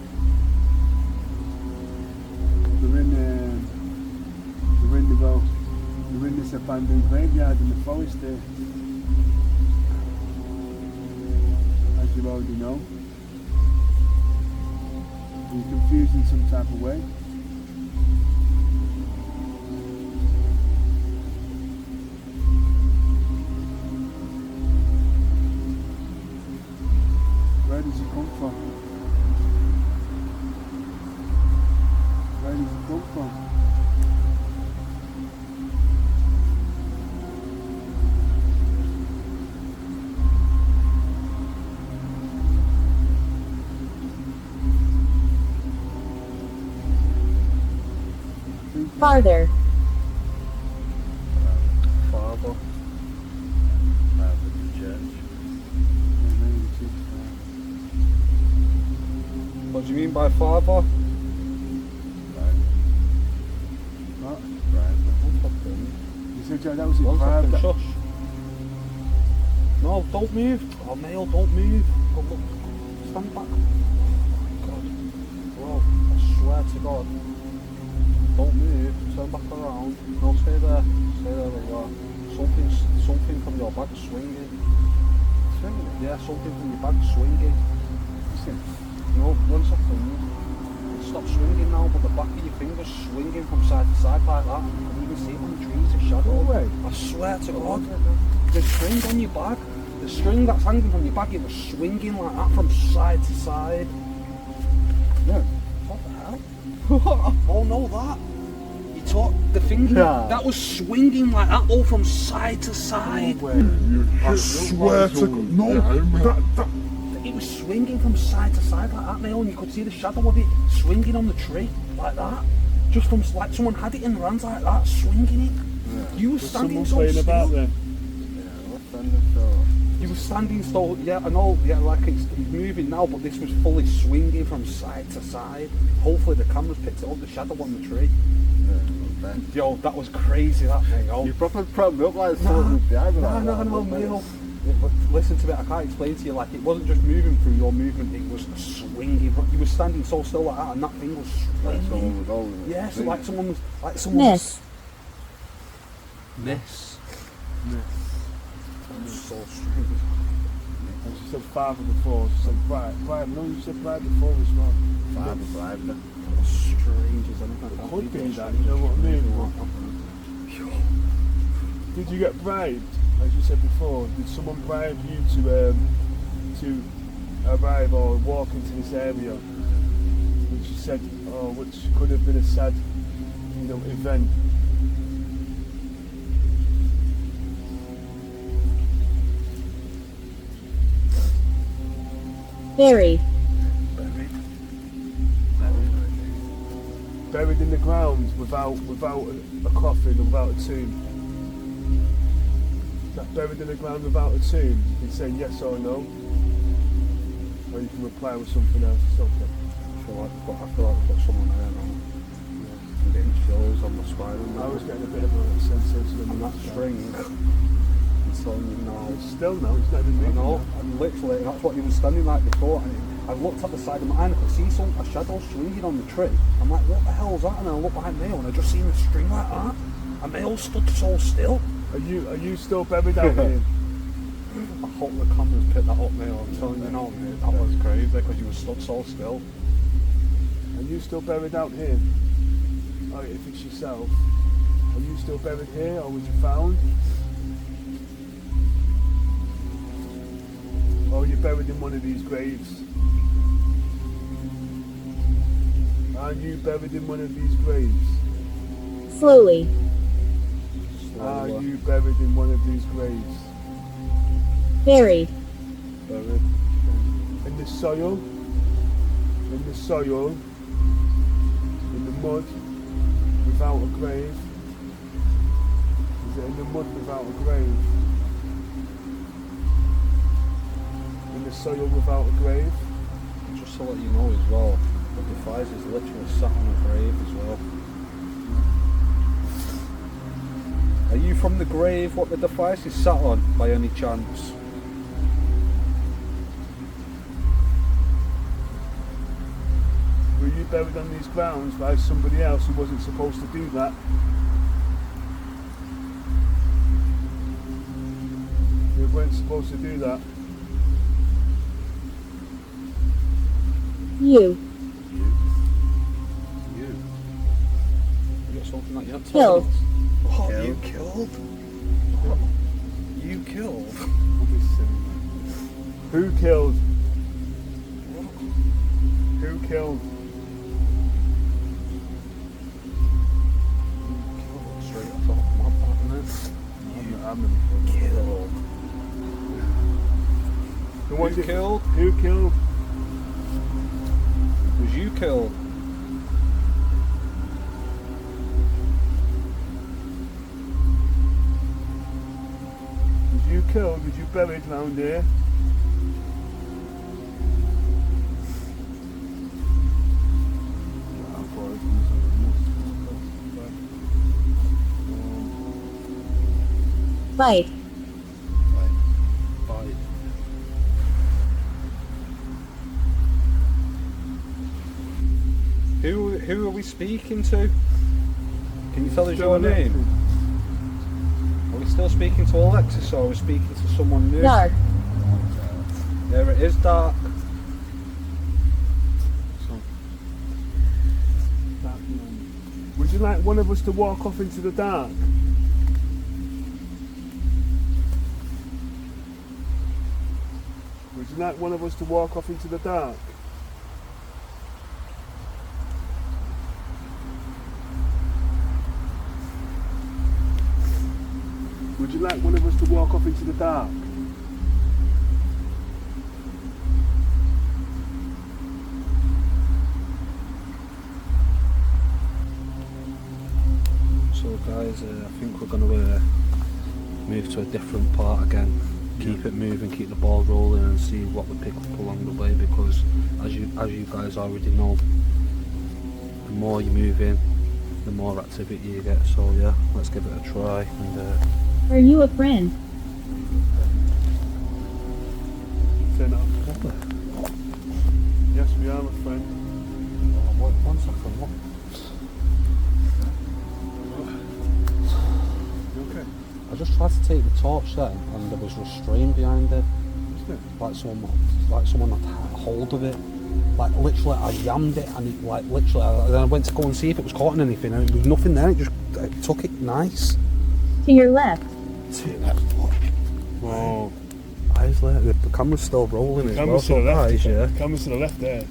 We're in this abandoned graveyard in the forest there. As you already know. Are you confused in some type of way? Farther. Farther. With the church. What do you mean by farther? What? Right. You said that was in One second, private. shush. No, don't move. Oh, male, don't move. Oh, look. Stand back. God. Bro, I swear to God. Don't move. Turn back around. No, stay there. Stay there like that. Something from your back swinging. Swinging? Yeah, something from your back swinging. Listen. No, 1 second. Stop swinging now, but the back of your fingers swinging from side to side like that. You can even see it on the trees, a shadow. No way. I swear to God. The string on your back, the string that's hanging from your back, it was swinging like that from side to side. No. What the hell? Oh no, that. You talk the finger Yeah. that was swinging like that, all from side to side. No way. I swear to God, no, that, It was swinging from side to side like that, Neil, and you could see the shadow of it swinging on the tree like that. Just from like someone had it in their hands like that, swinging it. You were Was standing someone so playing about still. there? Yeah, what's on the show? You were standing still, yeah, I know, yeah, like it's moving now, but this was fully swinging from side to side. Hopefully the cameras picked it up, the shadow on the tree. Yeah, okay. Yo, that was crazy, that thing, yo. You proper propped me up like someone behind me. No, like no, that, no, didn't Neil. you? But listen to it, I can't explain to you, like, it wasn't just moving through your movement, it was swinging. You were standing so still like that, and that thing was Like swinging. someone was holding it. Yeah, so like someone was, Miss. Miss. Yeah. That's so strange. And she said father before. She said bribe. No, you said bribe before as well. Father bribed her. That was strange as anything. It could be that, you know what I mean? Did you get bribed? As you said before, did someone bribe you to arrive or walk into this area? Which you said, which could have been a sad, event. Buried. Buried in the ground without a coffin, without a tomb. That buried in the ground without a tomb. You can say yes or no, or you can reply with something else. It's okay. I feel like we've got someone there now. I'm getting chills on my spine. I was getting a bit of a sensation And on that that string, it's telling you now. It's still now, it's not even I moving. know, now. and literally, that's what he was standing like before, and I looked at the side of my eye and I could see a shadow swinging on the tree. I'm like, what the hell's that? And I looked behind Neil and I just seen a string like that, and Neil stood so still. Are you still buried out here? I hope the cameras picked that up, Neil. I'm telling you now, mate, that was crazy because you were stood so still. Are you still buried out here? Or if it's yourself, are you still buried here or was you found? Or are you buried in one of these graves? Are you buried in one of these graves? Slowly. Are you buried in one of these graves? Buried. Buried. In the soil? In the soil? In the mud? Without a grave? Is it in the mud without a grave? In the soil without a grave? Just to let you know as well, the device is literally sat on a grave as well. Are you from the grave what the device is sat on by any chance? Were you buried on these grounds by somebody else who wasn't supposed to do that? They weren't supposed to do that. You. You got something that you had to Killed. tell us? What? Killed. You killed? You killed? Who killed? Who killed? Straight off the map, isn't I'm never it? Killed. Who was Who it? killed? Who killed? Was you killed? killed? Was you buried round here? Bite. Bite. Who are we speaking to? Can you tell us your name? Are we still speaking to Alexis or are we speaking to someone new? Dark. There it is, dark. Would you like one of us to walk off into the dark? Would you like one of us to walk off into the dark? Would you like one of us to walk off into the dark? So guys, I think we're going to move to a different part again. Keep it moving, keep the ball rolling and see what we pick up along the way, because as you guys already know, the more you move in, the more activity you get. So yeah, let's give it a try. And Are you a friend? Turn it off. Yes, we are, my friend. one second, what? You okay? I just tried to take the torch then, and there was restraint behind it. Isn't it? Like someone had hold of it. Like literally, I yammed it, and it like literally. Then I went to go and see if it was caught in anything, and there was nothing there. It took it nice. To your left. Oh. Eyes there. The camera's still rolling as well. Camera's to the So left. guys, yeah. Camera's to the left there.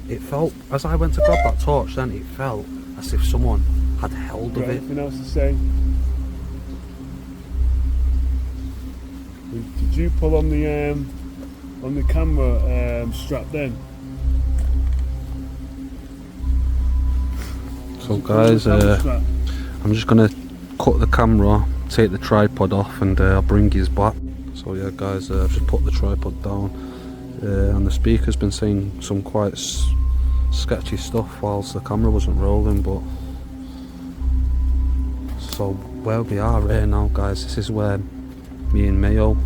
It felt as I went to grab that torch. Then it felt as if someone had held of it. Anything else to say? Did you pull on the camera strap then? So guys, I'm just gonna cut the camera, take the tripod off, and I'll bring you back. So yeah guys, I've just put the tripod down, and the speaker's been saying some quite sketchy stuff whilst the camera wasn't rolling. But so where we are here now guys, this is where me and Mayo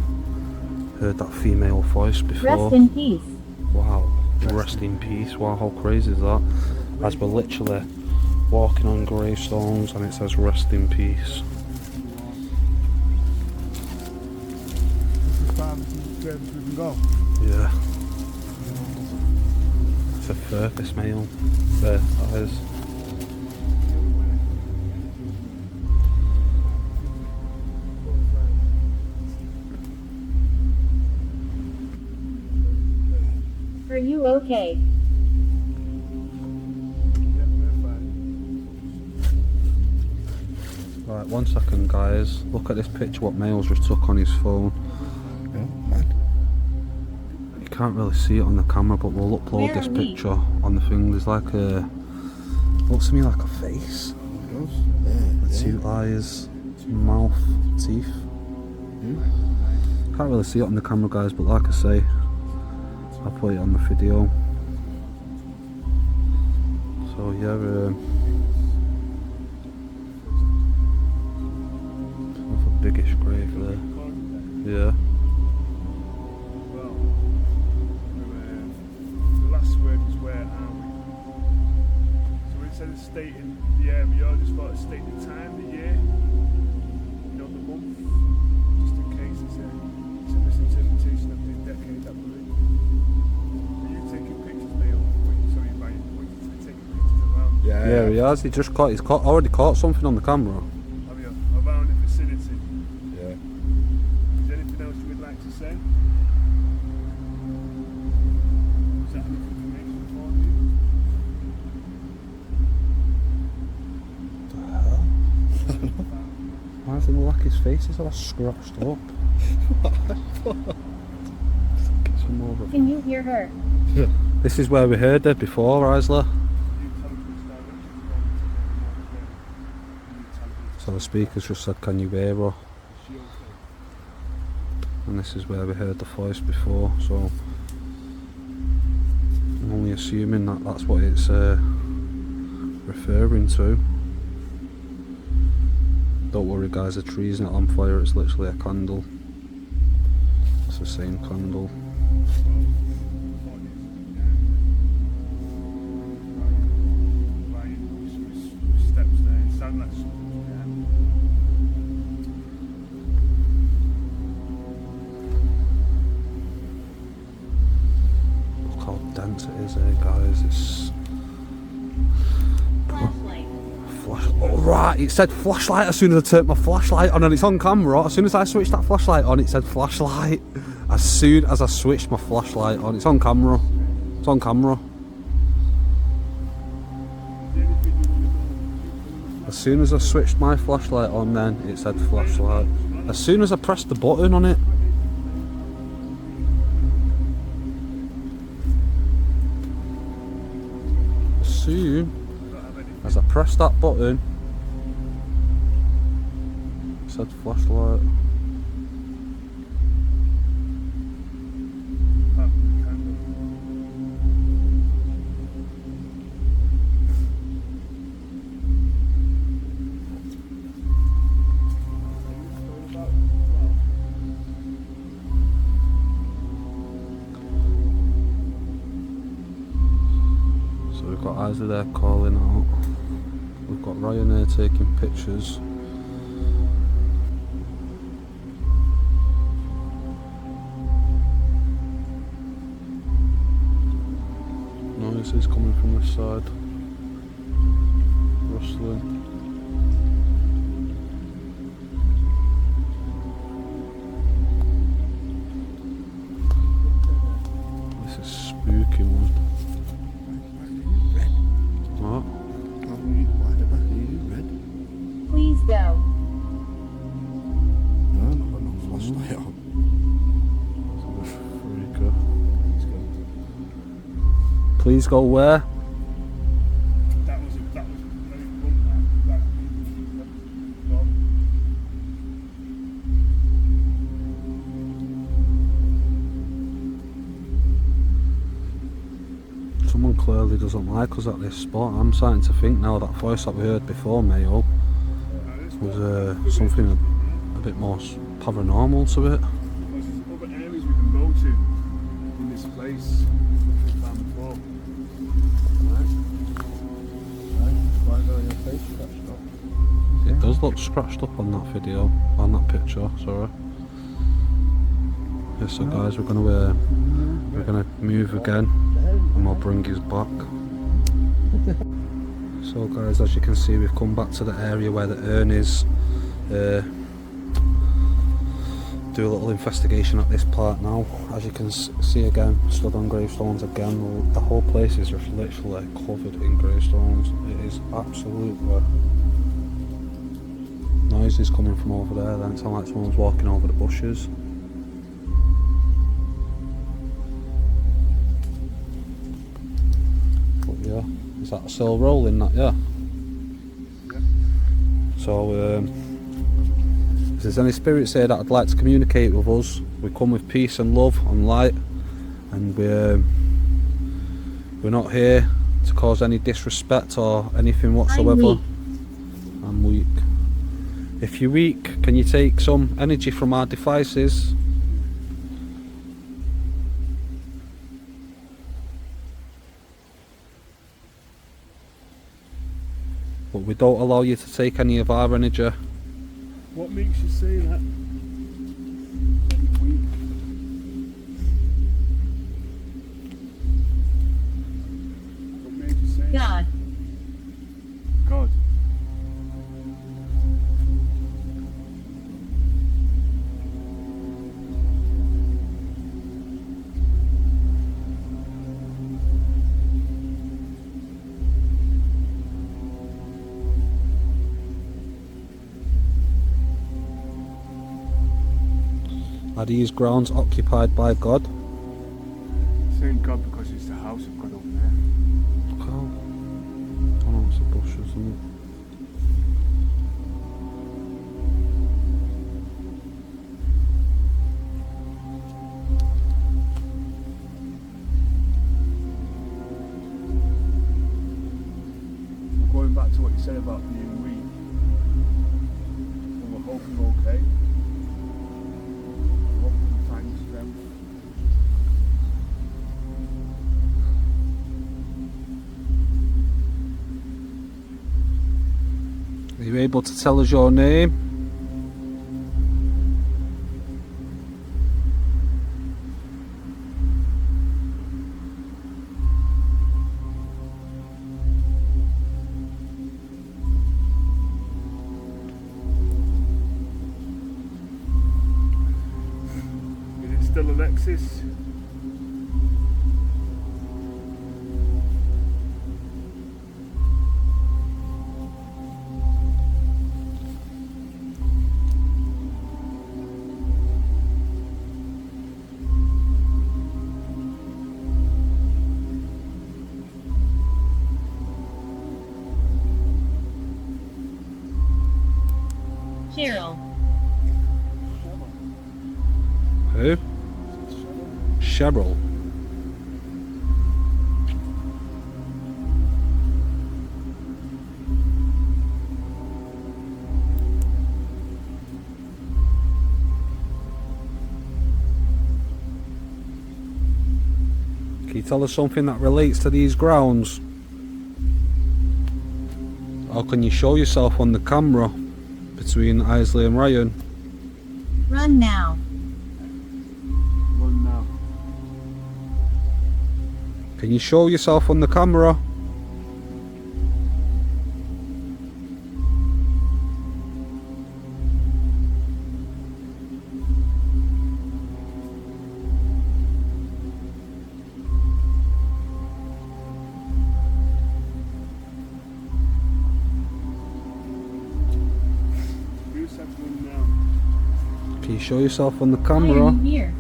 heard that female voice before. Rest in peace. Wow, rest in peace. Wow, how crazy is that? As we're literally walking on gravestones and it says rest in peace. This is far as we can go. Yeah. It's the furthest male. There, that is. Are you okay? Yeah, we're fine. Right, 1 second guys. Look at this picture what Mail's just took on his phone. You can't really see it on the camera, but we'll upload Where this are we? picture on the thing. There's like a, looks to me like a face. The two eyes, mouth, teeth. Can't really see it on the camera guys, but like I say, I'll put it on the video. So yeah, a biggish grave there. Yeah. Well, the last word is where are we? So instead of stating the area, I just thought to state the time, the year, you know, the month, just in case it's a misinterpretation of the decade that we're in. Are you taking pictures, Neil? Sorry, Ryan, you're taking pictures around. Yeah, he has. He's already caught something on the camera. Have you? Around the vicinity. Yeah. Is there anything else you would like to say? Is that enough information for you? Why does it look like his face is all scratched up? Some more of a- Can you hear her? This is where we heard it before, Isla. So the speakers just said, can you hear her? and this is where we heard the voice before, so I'm only assuming that that's what it's referring to. Don't worry guys, the tree's not on fire, it's literally a candle. It's the same candle. Steps there, it sounded like something there. Look how dense it is there guys, it's... Flashlight. Oh right, it said flashlight as soon as I turned my flashlight on, and it's on camera. As soon as I switched that flashlight on, it said flashlight. As soon as I switched my flashlight on, it's on camera. It's on camera. As soon as I switched my flashlight on, then it said flashlight. As soon as I pressed the button on it. As soon as I pressed that button, it said flashlight. So we've got Isa there calling out. We've got Ryan there taking pictures. Noises coming from this side. Rustling. This is spooky one. What? Why the back are you red? Please go. No, I've got no flashlight on. Freaker. Please go where? That was very blunt, that Someone clearly doesn't like us at this spot. I'm starting to think now that voice that we heard before, Mayo, was something a bit more paranormal to it. Because there's other areas we can go to in this place we've found before. Why is your face scratched up? It does look scratched up on that video, on that picture, sorry. Yeah, so guys, we're gonna move again and we'll bring you back. So guys, as you can see, we've come back to the area where the urn is. Do a little investigation at this part now. As you can see again, stood on gravestones again. The whole place is just literally covered in gravestones. It is absolutely... Noises coming from over there, then it sounds like someone's walking over the bushes. But yeah, is that still rolling, that, yeah? So if there's any spirits here that would like to communicate with us, we come with peace and love and light, and we're not here to cause any disrespect or anything whatsoever. I'm weak. If you're weak, can you take some energy from our devices? But we don't allow you to take any of our energy. What makes you say that? What made you say God. God. Are these grounds occupied by God? Saying God because it's the house of God over there. Look out. Oh no, it's the bushes, isn't it? able to tell us your name? Is it still Alexis? Cheryl. Who? Cheryl. Can you tell us something that relates to these grounds? Or can you show yourself on the camera between Isley and Ryan? Run now. Run now. Can you show yourself on the camera? Who said run now? Can you show yourself on the Why are camera? you here?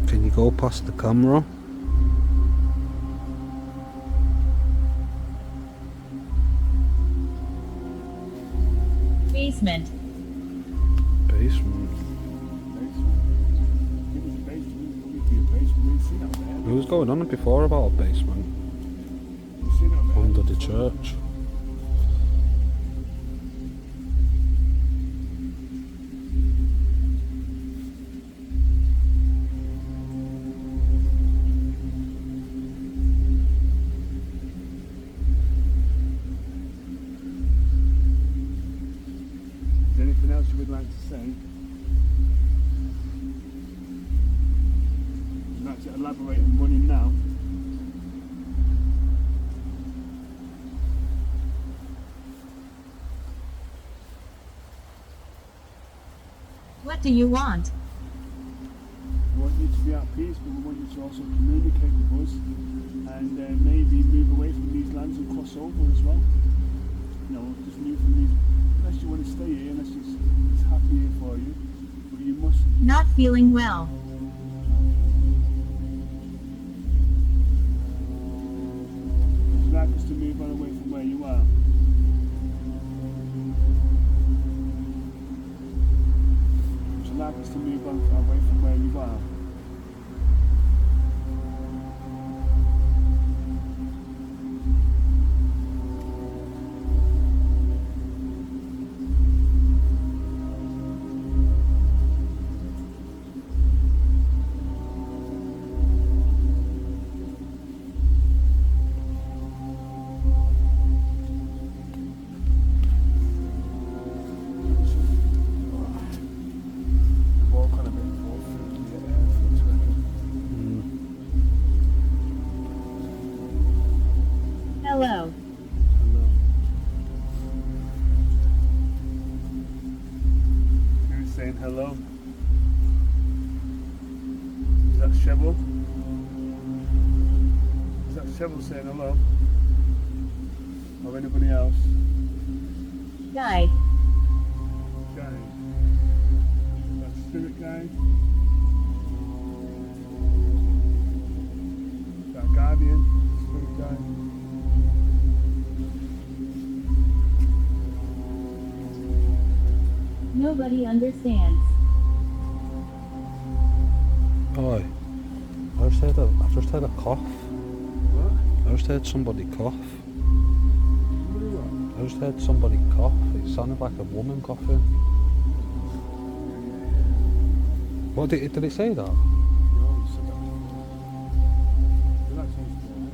Can you go past the camera? Basement. Basement. It was a basement. It would be a basement. We've seen out there. What was going on before about a basement? We've seen out there. Under the church. Is there anything else you would like to say? Would you like to elaborate on running now? What do you want? We want you to be at peace, but we want you to also communicate with us and maybe move away from these lands and cross over as well. You know, just move from these, unless you want to stay here, unless it's happy here for you, but you must. Not feeling well. Would you like us to move on away from where you are? Would you like us to move on away from where you are? Walk on a bit more through the air for a second. Hello. Hello. Who's saying hello? Is that Cheryl? Is that Cheryl saying hello? Or anybody else? Guide. Guy. That spirit guy? That guardian? Spirit guy? Nobody understands. Oi. I just heard a cough. What? I just heard somebody cough. Somebody what? I just heard somebody cough. It sounded like a woman coughing. What did it say that? No, you said that. Well, that sounds cool,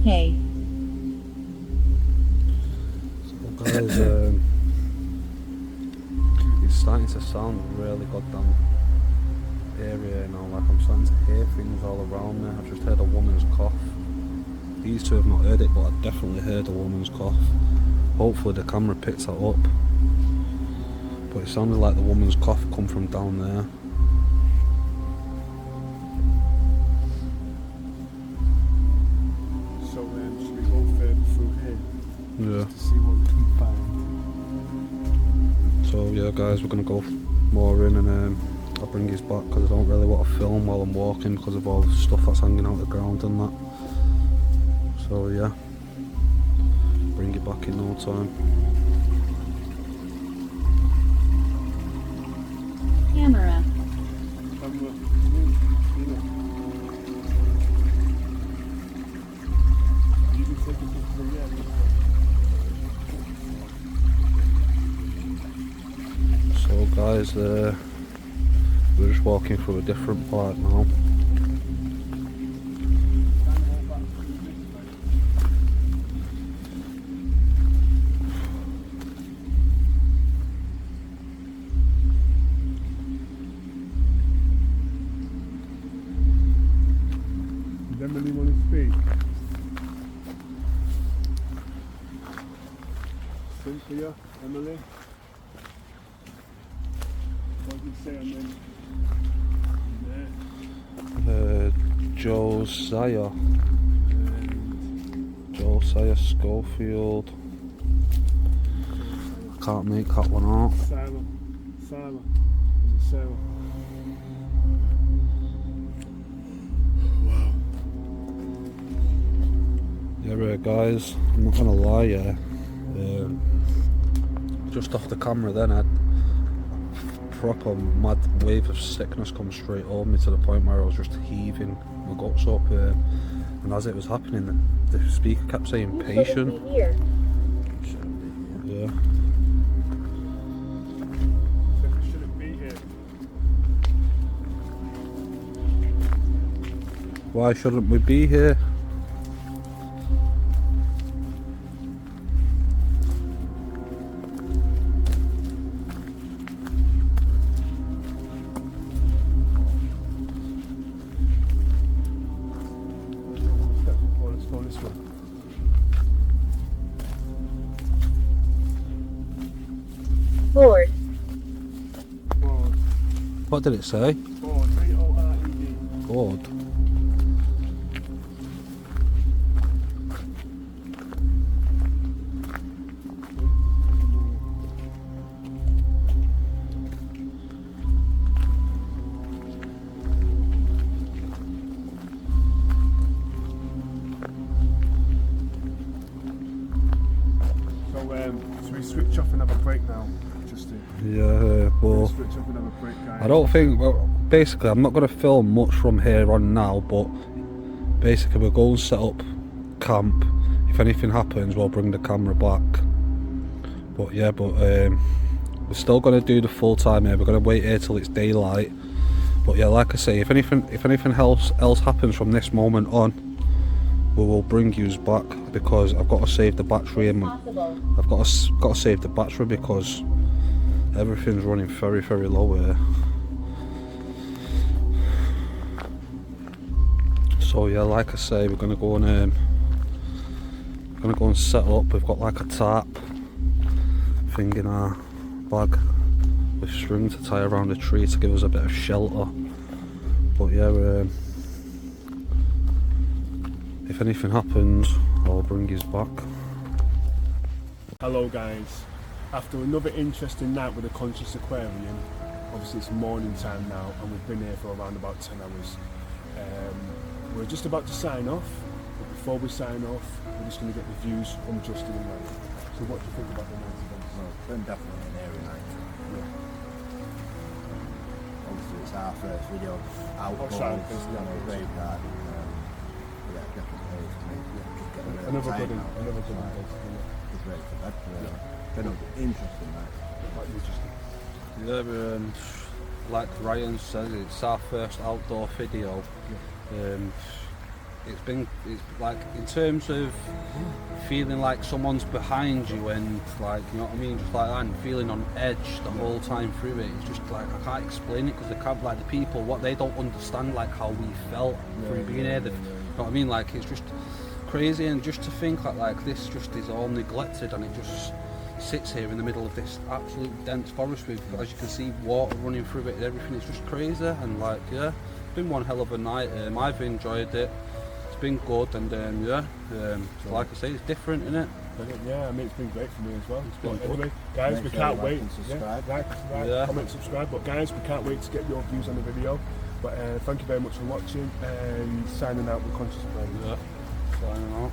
Okay. So guys, it's starting to sound really goddamn area now. Like I'm starting to hear things all around me. I've just heard a woman's cough. These two have not heard it, but I definitely heard a woman's cough. Hopefully the camera picks that up. But it sounded like the woman's cough come from down there. So should we go further through here? Yeah. Just to see what we can find. So yeah guys, we're going to go more in and I'll bring his back because I don't really want to film while I'm walking because of all the stuff that's hanging out the ground and that. So yeah, bring it back in no time. Camera. So guys, we're just walking through a different part now. Does Emily want to speak? Cynthia, Emily? What did you say, Emily? Josiah Schofield. Can't make that one out. Sarah. Is it Sarah? Wow. Yeah, guys, I'm not gonna lie, yeah. Just off the camera then, I had a proper mad wave of sickness come straight over me to the point where I was just heaving my guts up. And as it was happening, the speaker kept saying patient. Here. Yeah. Shouldn't be here. Why shouldn't we be here? Let's go this way. Board. Board. What did it say? Board. B-O-R-E-D. Board. So we switch off and have a break now. Just to Yeah, but switch off and have a break, guys. I don't think, well, basically I'm not going to film much from here on now, but basically we'll go and set up camp. If anything happens, we'll bring the camera back. But yeah, we're still going to do the full time here. We're going to wait here till it's daylight. But yeah, like I say, if anything else happens from this moment on, we will bring yous back because I've got to save the battery in my, I've got to save the battery because everything's running very low here. So yeah, like I say, we're gonna go and set up. We've got like a tarp thing in our bag with string to tie around a tree to give us a bit of shelter. But yeah, if anything happens, I'll bring yous back. Hello guys, after another interesting night with the Conscious Aquarium, obviously it's morning time now and we've been here for around about 10 hours. We're just about to sign off, but before we sign off, we're just going to get the views from Justin and Ryan. So what do you think about the night event? Well, it's been definitely an airy night. Obviously it's our first video outdoors, graveyard. Yeah, definitely. Another good one. It's ready for bed. Been an interesting night. Yeah, like Ryan says, it's our first outdoor video. it's like in terms of feeling like someone's behind you and like, you know what I mean, just like that, and feeling on edge the whole time through it. It's just like, I can't explain it because they can't, like the people, what they don't understand, like how we felt through being here. You know what I mean? Like it's just crazy, and just to think like this just is all neglected and it just sits here in the middle of this absolute dense forest with, as you can see, water running through it and everything. It's just crazy, and like, yeah, it's been one hell of a night. I've enjoyed it. It's been good, and like I say, it's different, isn't it? Yeah, I mean, it's been great for me as well. been But anyway, guys, we can't wait. Like, comment, subscribe. But guys, we can't wait to get your views on the video. But thank you very much for watching, and signing out with Conscious Brain. Yeah, signing out.